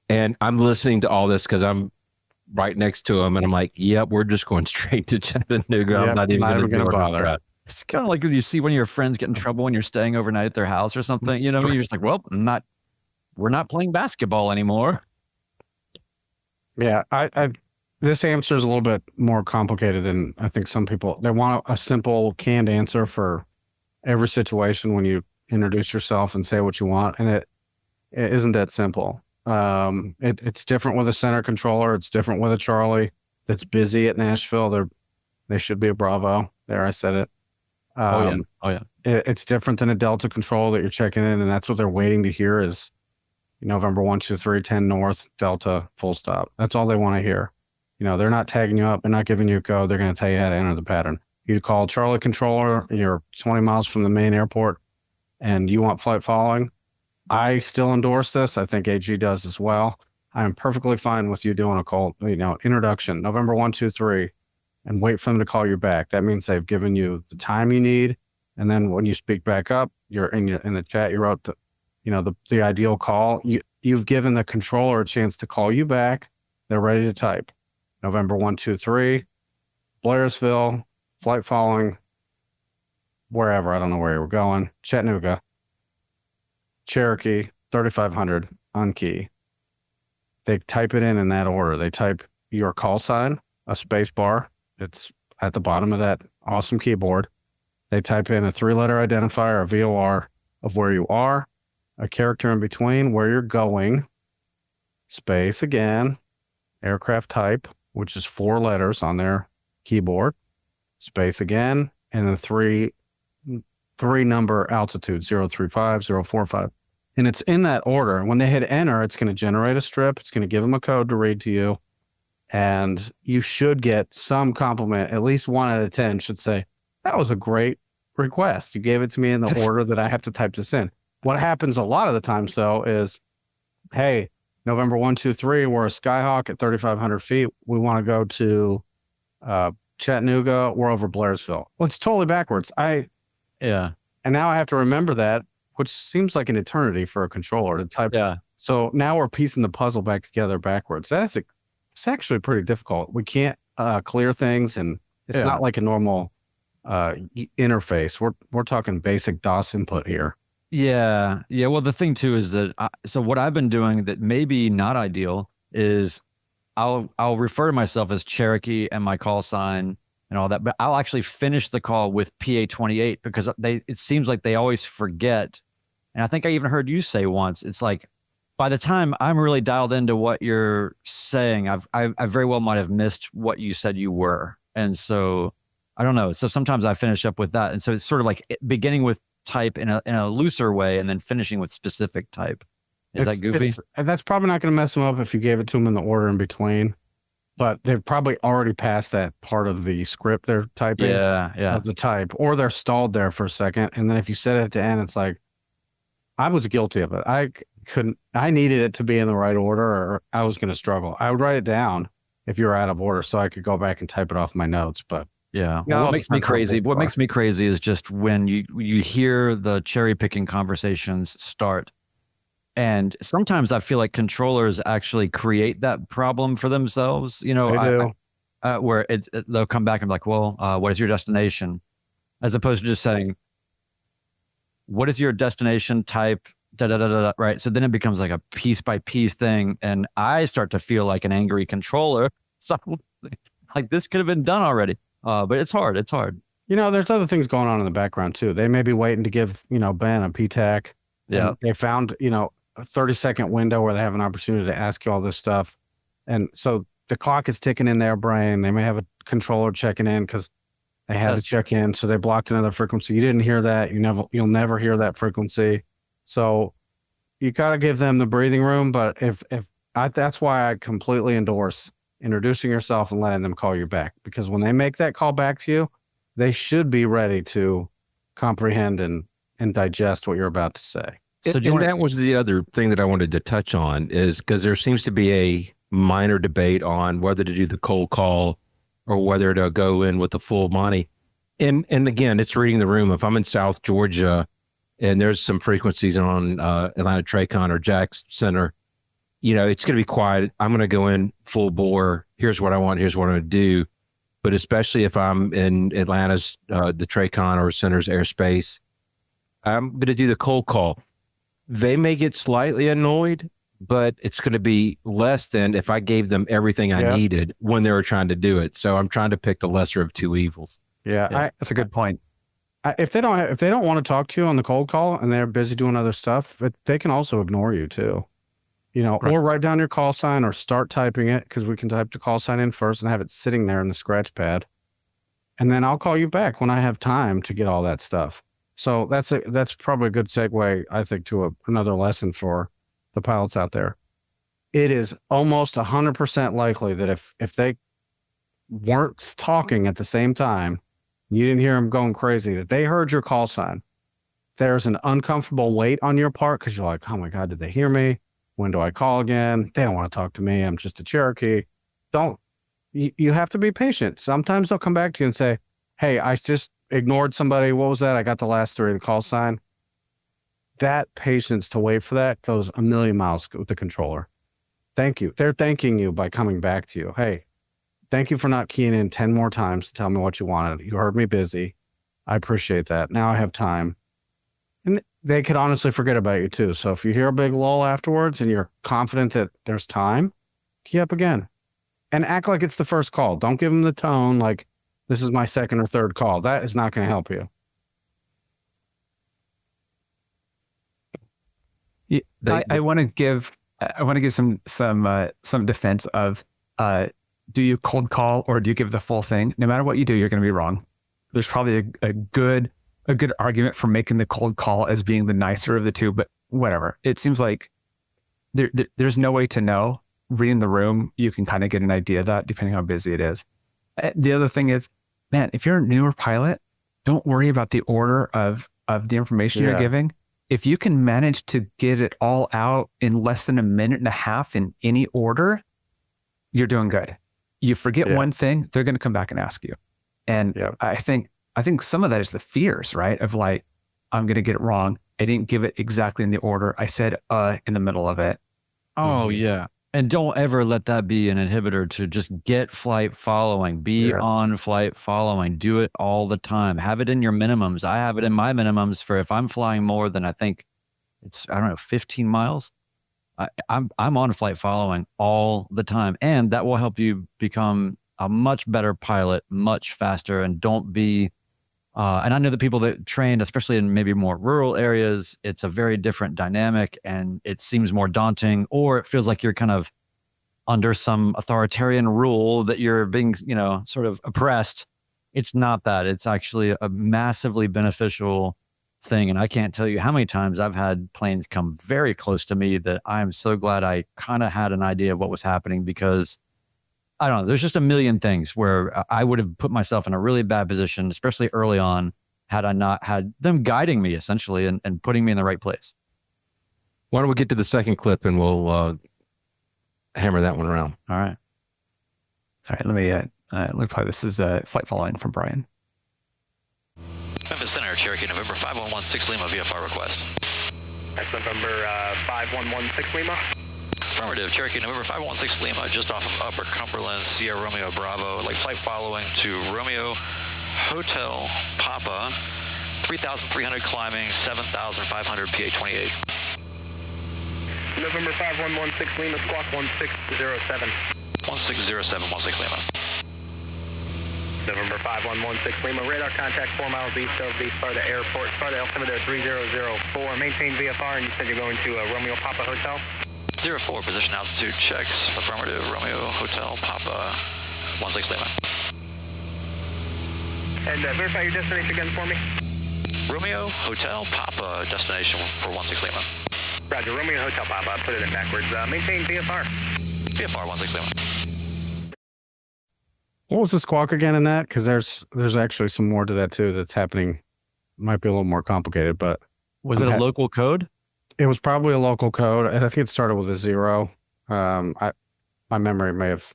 and I'm listening to all this because I'm right next to him, and I'm like, yep, we're just going straight to Chattanooga. I'm not even going to bother. It's kind of like when you see one of your friends get in trouble when you're staying overnight at their house or something, you're just like, well, we're not playing basketball anymore. Yeah. This answer is a little bit more complicated than I think some people. They want a simple canned answer for every situation when you introduce yourself and say what you want. And it isn't that simple. It's different with a center controller. It's different with a Charlie that's busy at Nashville. They should be a Bravo. There, I said it. Oh yeah. It's different than a Delta control that you're checking in, and that's what they're waiting to hear is November 123 10 North Delta full stop. That's all they want to hear. They're not tagging you up. They're not giving you a code. They're going to tell you how to enter the pattern. You call Charlie controller. You're 20 miles from the main airport, and you want flight following. I still endorse this. I think AG does as well. I am perfectly fine with you doing a call, introduction, November 123, and wait for them to call you back. That means they've given you the time you need. And then when you speak back up, you're in the chat, you wrote the ideal call. You've given the controller a chance to call you back. They're ready to type. November 123, Blairsville, flight following, wherever. I don't know where you were going. Chattanooga. Cherokee, 3500 on key. They type it in that order. They type your call sign, a space bar. It's at the bottom of that awesome keyboard. They type in a 3-letter identifier, a VOR of where you are, a character in between, where you're going, space again, aircraft type, which is 4 letters on their keyboard, space again, and then three number altitude, 035, 045. And it's in that order. When they hit enter, it's going to generate a strip. It's going to give them a code to read to you. And you should get some compliment. At least 1 out of 10 should say, that was a great request. You gave it to me in the order that I have to type this in. What happens a lot of the times, though, is, hey, November 123, we're a Skyhawk at 3,500 feet. We want to go to Chattanooga. We're over Blairsville. Well, it's totally backwards. Yeah. And now I have to remember that, which seems like an eternity for a controller to type. Yeah. So now we're piecing the puzzle back together backwards. It's actually pretty difficult. We can't clear things, and it's not like a normal interface. We're talking basic DOS input here. Yeah. Yeah. Well, the thing too is that, so what I've been doing that may be not ideal is I'll refer to myself as Cherokee and my call sign and all that, but I'll actually finish the call with PA28 because it seems like they always forget. And I think I even heard you say once, it's like, by the time I'm really dialed into what you're saying, I very well might have missed what you said you were. And so I don't know. So sometimes I finish up with that. And so it's sort of like beginning with type in a looser way and then finishing with specific type. Is that goofy? That's probably not going to mess them up if you gave it to them in the order in between. But they've probably already passed that part of the script they're typing. Yeah. Of the type. Or they're stalled there for a second. And then if you set it at the end, it's like, I was guilty of it. I needed it to be in the right order or I was going to struggle. I would write it down if you were out of order so I could go back and type it off my notes. But yeah, well, what makes me crazy is just when you hear the cherry picking conversations start. And sometimes I feel like controllers actually create that problem for themselves. You know, they do. Where they'll come back and be like, well, what is your destination? As opposed to just saying, what is your destination type? Right. So then it becomes like a piece by piece thing. And I start to feel like an angry controller. So like this could have been done already. But it's hard. It's hard. You know, there's other things going on in the background too. They may be waiting to give, Ben a PTAC. Yeah. They found, a 30-second window where they have an opportunity to ask you all this stuff. And so the clock is ticking in their brain. They may have a controller checking in because they had to check in. So they blocked another frequency. You didn't hear that. You'll never hear that frequency. So you got to give them the breathing room. But that's why I completely endorse introducing yourself and letting them call you back, because when they make that call back to you, they should be ready to comprehend and digest what you're about to say. So that was the other thing that I wanted to touch on, is because there seems to be a minor debate on whether to do the cold call or whether to go in with the full Monty. And again, it's reading the room. If I'm in South Georgia and there's some frequencies on Atlanta Tracon or Jack's Center, it's going to be quiet. I'm going to go in full bore. Here's what I want. Here's what I'm going to do. But especially if I'm in Atlanta's, the Tracon or Center's airspace, I'm going to do the cold call. They may get slightly annoyed, but it's going to be less than if I gave them everything I needed when they were trying to do it. So I'm trying to pick the lesser of two evils. Yeah. That's a good point. If they don't want to talk to you on the cold call and they're busy doing other stuff, they can also ignore you too. Right. Or write down your call sign or start typing it, because we can type the call sign in first and have it sitting there in the scratch pad. And then I'll call you back when I have time to get all that stuff. So that's probably a good segue, I think, to another lesson for the pilots out there. It is almost 100% likely that if they weren't talking at the same time, you didn't hear them going crazy, that they heard your call sign. There's an uncomfortable wait on your part because you're like, oh my God, did they hear me? When do I call again? They don't want to talk to me. I'm just a Cherokee. You have to be patient. Sometimes they'll come back to you and say, hey, I just ignored somebody. What was that? I got the last three of the call sign. That patience to wait for that goes a million miles with the controller. Thank you. They're thanking you by coming back to you. Hey, thank you for not keying in 10 more times to tell me what you wanted. You heard me busy. I appreciate that. Now I have time. And they could honestly forget about you too. So if you hear a big lull afterwards and you're confident that there's time, key up again and act like it's the first call. Don't give them the tone like this is my second or third call. That is not going to help you. I want to give some defense of do you cold call or do you give the full thing? No matter what you do, you're going to be wrong. There's probably a good argument for making the cold call as being the nicer of the two, but whatever. It seems like there's no way to know. Reading the room, you can kind of get an idea of that depending on how busy it is. The other thing is, man, if you're a newer pilot, don't worry about the order of the information you're giving. If you can manage to get it all out in less than a minute and a half in any order, you're doing good. You forget one thing, they're going to come back and ask you. And I think some of that is the fears, right? Of like, I'm going to get it wrong. I didn't give it exactly in the order. I said in the middle of it. Oh, yeah. And don't ever let that be an inhibitor to just get flight following, be on flight following, do it all the time. Have it in your minimums. I have it in my minimums for if I'm flying more than I think it's, 15 miles. I'm on flight following all the time. And that will help you become a much better pilot, much faster, and don't be, and I know the people that trained, especially in maybe more rural areas, it's a very different dynamic and it seems more daunting, or it feels like you're kind of under some authoritarian rule that you're being, sort of oppressed. It's not that. It's actually a massively beneficial thing. And I can't tell you how many times I've had planes come very close to me that I'm so glad I kind of had an idea of what was happening, because I don't know. There's just a million things where I would have put myself in a really bad position, especially early on, had I not had them guiding me essentially and putting me in the right place. Why don't we get to the second clip and we'll hammer that one around. All right. Let me play. This is flight following from Brian. Memphis Center, Cherokee, November 5116 Lima, VFR request. That's November 5116 Lima. Affirmative, Cherokee, November 516 Lima, just off of Upper Cumberland, Sierra Romeo Bravo, like flight following to Romeo Hotel Papa, 3,300 climbing, 7,500 PA28. November 5116 Lima, squawk 1607. 1607, Lima. November 5116 Lima, radar contact 4 miles east of the Sparta Airport, Sparta altimeter 3004, maintain VFR, and you said you're going to Romeo Papa Hotel? 04, position altitude checks, affirmative, Romeo Hotel Papa, 16 Lima. And verify your destination again for me. Romeo Hotel Papa, destination for 16 Lima. Roger, Romeo Hotel Papa, I put it in backwards. Maintain VFR. VFR 16 Lima. What was the squawk again in that? Because there's actually some more to that too that's happening. Might be a little more complicated, but was it a local code? It was probably a local code. I think it started with a 0. My memory may have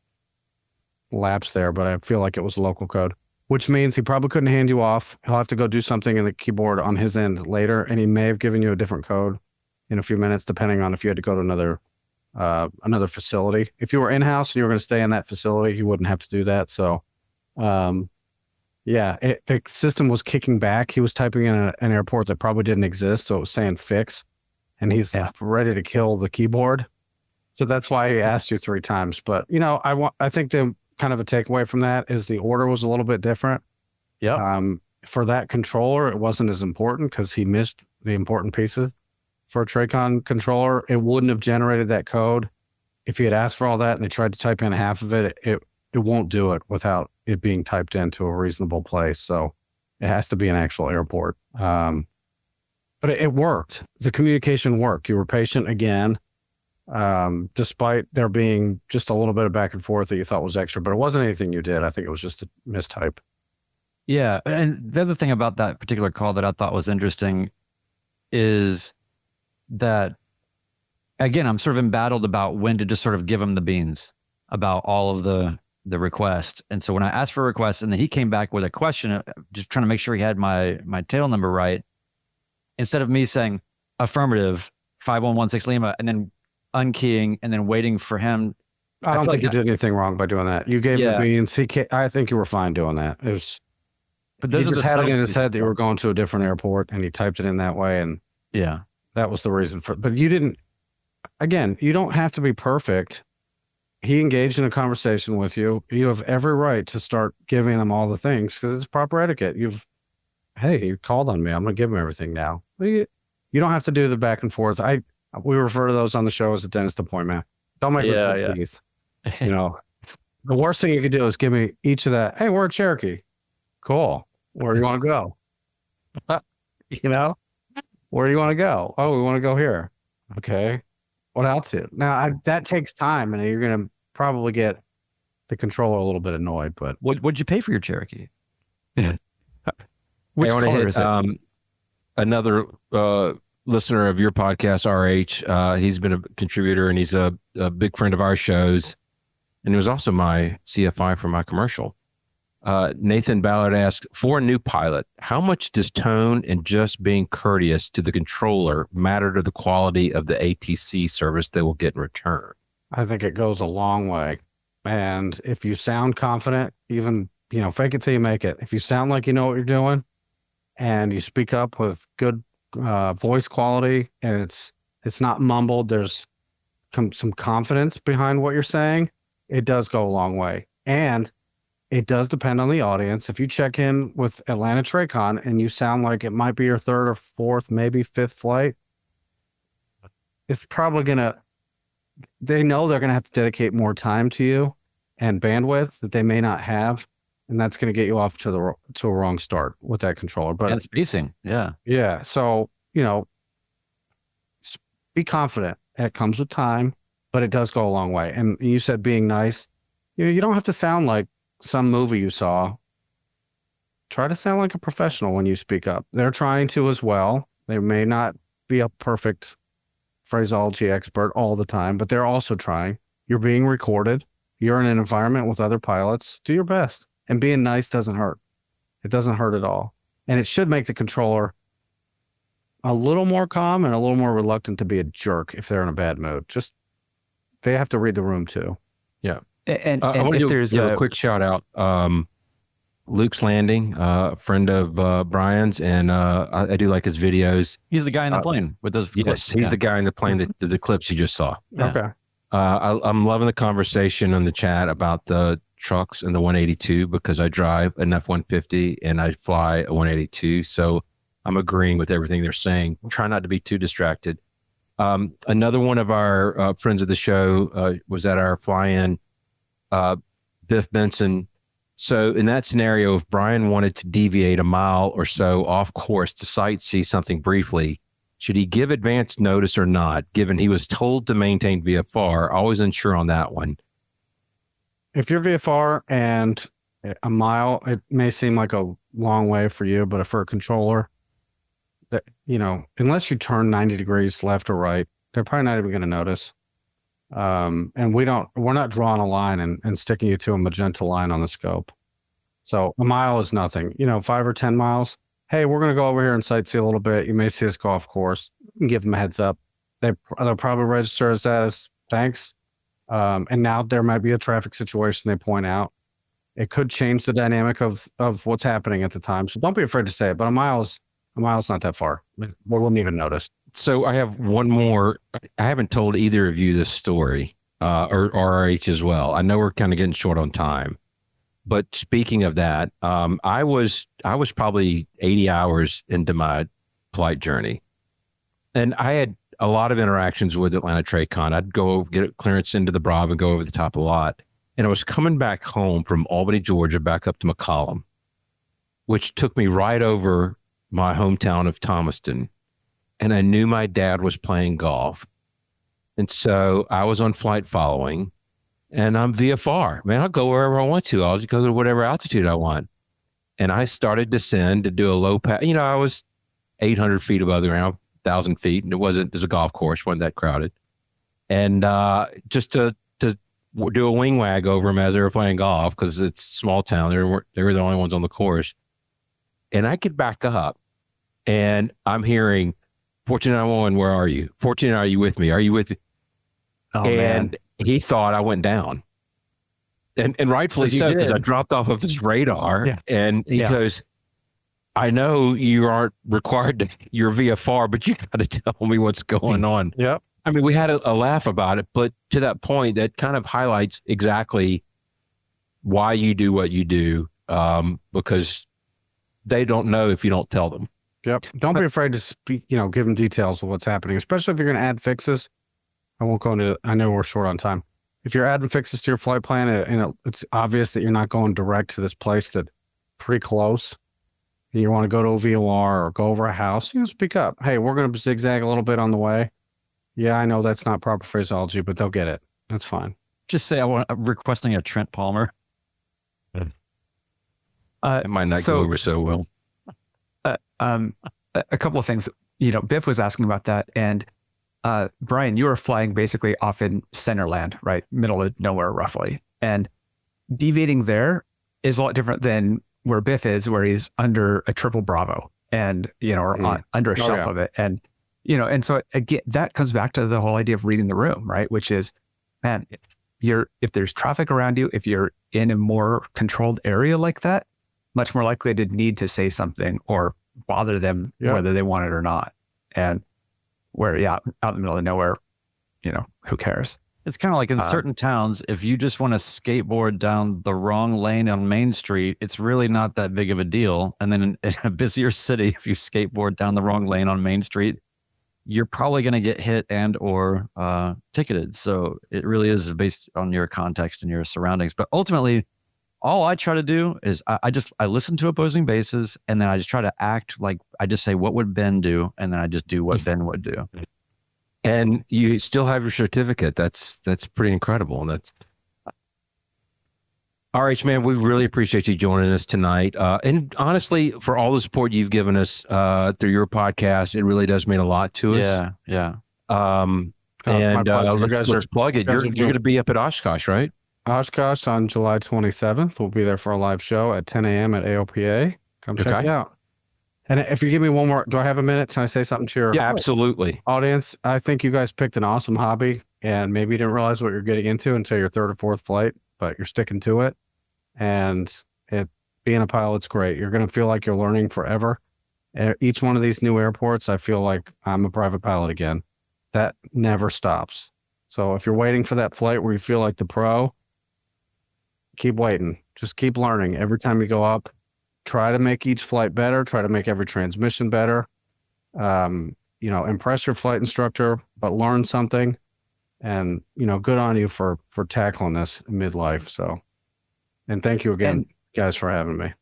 lapsed there, but I feel like it was a local code, which means he probably couldn't hand you off. He'll have to go do something in the keyboard on his end later, and he may have given you a different code in a few minutes, depending on if you had to go to another facility. If you were in-house and you were going to stay in that facility, he wouldn't have to do that. So, the system was kicking back. He was typing in an airport that probably didn't exist, so it was saying fix. And he's ready to kill the keyboard. So that's why he asked you 3 times. But, I think the kind of a takeaway from that is the order was a little bit different. Yeah. For that controller, it wasn't as important because he missed the important pieces. For a Tracon controller, it wouldn't have generated that code. If he had asked for all that and they tried to type in half of it, it won't do it without it being typed into a reasonable place. So it has to be an actual airport. But it worked. The communication worked. You were patient again, despite there being just a little bit of back and forth that you thought was extra, but it wasn't anything you did. I think it was just a mistype. Yeah. And the other thing about that particular call that I thought was interesting is that, again, I'm sort of embattled about when to just sort of give him the beans about all of the request. And so when I asked for a request and then he came back with a question, just trying to make sure he had my tail number right, instead of me saying affirmative 5116 Lima and then unkeying and then waiting for him. I don't think you did anything wrong by doing that. You gave him the beans. I think you were fine doing that. It was, but he just had it in his head that you were going to a different airport and he typed it in that way. And that was the reason for it. But you didn't, again, you don't have to be perfect. He engaged in a conversation with you. You have every right to start giving them all the things because it's proper etiquette. Hey, you called on me. I'm going to give him everything now. You don't have to do the back and forth. We refer to those on the show as a dentist appointment. Don't make me teeth. The worst thing you could do is give me each of that. Hey, we're at Cherokee. Cool. Where do you want to go? You know, where do you want to go? Oh, we want to go here. Okay. What altitude? Now that takes time, and you're going to probably get the controller a little bit annoyed. But What'd you pay for your Cherokee? Which I wanna color hit, is it? another listener of your podcast, RH. He's been a contributor, and he's a big friend of our shows, and he was also my CFI for my commercial. Nathan Ballard asked, for a new pilot, how much does tone and just being courteous to the controller matter to the quality of the ATC service they will get in return? I think it goes a long way. And if you sound confident, even, fake it till you make it. If you sound like you know what you're doing and you speak up with good voice quality and it's not mumbled, there's some confidence behind what you're saying, it does go a long way. And it does depend on the audience. If you check in with Atlanta TRACON and you sound like it might be your third or fourth, maybe fifth flight, it's probably they know they're going to have to dedicate more time to you and bandwidth that they may not have. And that's going to get you off to a wrong start with that controller. But And spacing. Yeah. yeah. So, be confident. It comes with time, but it does go a long way. And you said being nice. You don't have to sound like some movie you saw. Try to sound like a professional when you speak up. They're trying to as well. They may not be a perfect phraseology expert all the time, but they're also trying. You're being recorded. You're in an environment with other pilots. Do your best. And being nice doesn't hurt. It doesn't hurt at all. And it should make the controller a little more calm and a little more reluctant to be a jerk if they're in a bad mood. Just, they have to read the room too. Yeah. And I want if to there's give a quick shout out. Luke's Landing, a friend of Brian's, and I do like his videos. He's the guy in the plane with those Yes, clips. he's Yeah. the guy in the plane that the clips you just saw. Yeah. Okay. I'm loving the conversation on the chat about the trucks and the 182 because I drive an F-150 and I fly a 182. So I'm agreeing with everything they're saying. Try not to be too distracted. Another one of our friends of the show was at our fly-in, Biff Benson. So in that scenario, if Brian wanted to deviate a mile or so off course to sightsee something briefly, should he give advance notice or not, given he was told to maintain VFR? Always unsure on that one. If you're VFR and a mile, it may seem like a long way for you, but for a controller, unless you turn 90 degrees left or right, they're probably not even going to notice. And we're not drawing a line and sticking you to a magenta line on the scope. So a mile is nothing, 5 or 10 miles. Hey, we're going to go over here and sightsee a little bit. You may see us go off course. You can give them a heads up. They'll probably register as that as thanks. And now there might be a traffic situation they point out. It could change the dynamic of what's happening at the time. So don't be afraid to say it, but a mile's not that far. We wouldn't even notice. So I have one more. I haven't told either of you this story, or RH as well. I know we're kind of getting short on time, but speaking of that, I was probably 80 hours into my flight journey, and I had a lot of interactions with Atlanta TRACON. I'd go get a clearance into the Bravo and go over the top of the lot, and I was coming back home from Albany, Georgia, back up to McCollum, which took me right over my hometown of Thomaston. And I knew my dad was playing golf. And so I was on flight following, and I'm VFR. Man, I'll go wherever I want to. I'll just go to whatever altitude I want. And I started to descend to do a low pass. I was 800 feet above the ground, 1,000 feet, and it was a golf course, wasn't that crowded. And just to do a wing wag over them as they were playing golf, because it's a small town. They were the only ones on the course. And I get back up, and I'm hearing, 1491, where are you? 14, are you with me? Are you with me? Oh, And man. he thought I went down. And rightfully But you so, because did. I dropped off of his radar. Yeah. And he Yeah. goes, I know you aren't required to, you're VFR, but you got to tell me what's going on. Yep. I mean, we had a laugh about it, but to that point, that kind of highlights exactly why you do what you do, because they don't know if you don't tell them. Yep. Don't be afraid to speak, give them details of what's happening, especially if you're going to add fixes. I won't go into, I know we're short on time. if you're adding fixes to your flight plan and it's obvious that you're not going direct to this place that's pretty close, and you want to go to a VOR or go over a house, speak up. Hey, we're going to zigzag a little bit on the way. Yeah, I know that's not proper phraseology, but they'll get it. That's fine. Just say I'm requesting a Trent Palmer. It might not go over so well. A couple of things. Biff was asking about that, and Brian, you were flying basically off in Centerland, right, middle of nowhere, roughly, and deviating there is a lot different than where Biff is, where he's under a triple Bravo, and or under a shelf of it, and and so again, that comes back to the whole idea of reading the room, right? Which is, man, if there's traffic around you, if you're in a more controlled area like that, much more likely to need to say something or bother them whether they want it or not. And where, out in the middle of nowhere, who cares? It's kind of like in certain towns, if you just want to skateboard down the wrong lane on Main Street, it's really not that big of a deal. And then in a busier city, if you skateboard down the wrong lane on Main Street, you're probably going to get hit and or ticketed. So it really is based on your context and your surroundings. But ultimately, all I try to do is I listen to opposing bases, and then I just try to act like I just say, what would Ben do? And then I just do what Ben would do. And you still have your certificate. That's pretty incredible. That's RH, man. We really appreciate you joining us tonight. And honestly, for all the support you've given us through your podcast, it really does mean a lot to us. Yeah. Let's plug it. You're going to be up at Oshkosh, right? Oshkosh on July 27th. We'll be there for a live show at 10 a.m. at AOPA. Come check it out. And if you give me one more, do I have a minute? Can I say something to your absolutely audience? I think you guys picked an awesome hobby, and maybe you didn't realize what you're getting into until your third or fourth flight, but you're sticking to it. And being a pilot's great. You're going to feel like you're learning forever. Each one of these new airports, I feel like I'm a private pilot again. That never stops. So if you're waiting for that flight where you feel like the pro, keep waiting. Just keep learning. Every time you go up, try to make each flight better. Try to make every transmission better. Impress your flight instructor, but learn something. And, good on you for tackling this in midlife. So, and thank you again, guys, for having me.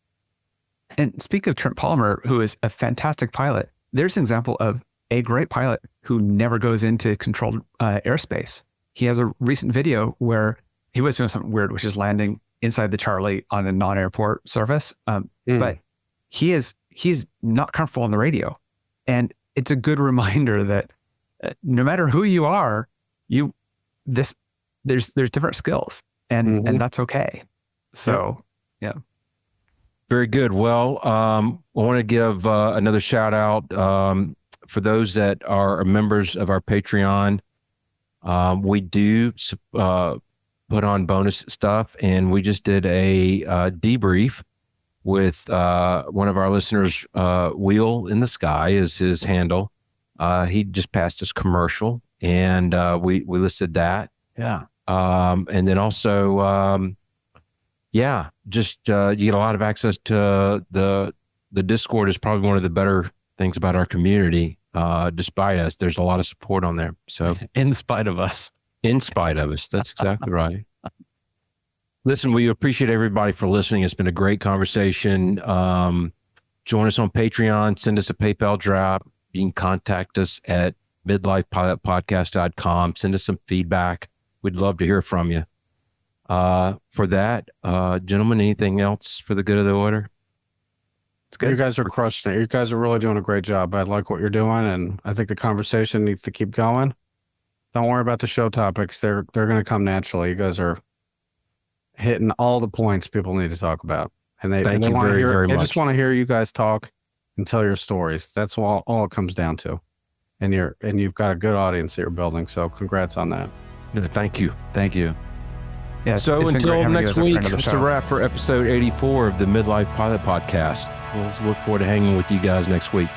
And speak of Trent Palmer, who is a fantastic pilot, there's an example of a great pilot who never goes into controlled airspace. He has a recent video where he was doing something weird, which is landing inside the Charlie on a non-airport surface. But he's not comfortable on the radio. And it's a good reminder that no matter who you are, there's different skills, and that's okay. So, yeah. Very good. Well, I want to give another shout out for those that are members of our Patreon. We do put on bonus stuff, and we just did a debrief with one of our listeners. Wheel in the Sky is his handle. He just passed his commercial, and we listed that. Yeah. And then also, just you get a lot of access to the Discord. Is probably one of the better things about our community. Despite us, there's a lot of support on there. So in spite of us. That's exactly right. Listen, we appreciate everybody for listening. It's been a great conversation. Join us on Patreon. Send us a PayPal drop. You can contact us at midlifepilotpodcast.com. Send us some feedback. We'd love to hear from you. For that, gentlemen, anything else for the good of the order? It's good. You guys are crushing it. You guys are really doing a great job. I like what you're doing, and I think the conversation needs to keep going. Don't worry about the show topics. They're going to come naturally. You guys are hitting all the points people need to talk about. And they Thank you very much. They just want to hear you guys talk and tell your stories. That's all it comes down to. And you've got a good audience that you're building. So congrats on that. Thank you. Yeah, so until next week, that's a wrap for episode 84 of the Midlife Pilot Podcast. We'll look forward to hanging with you guys next week.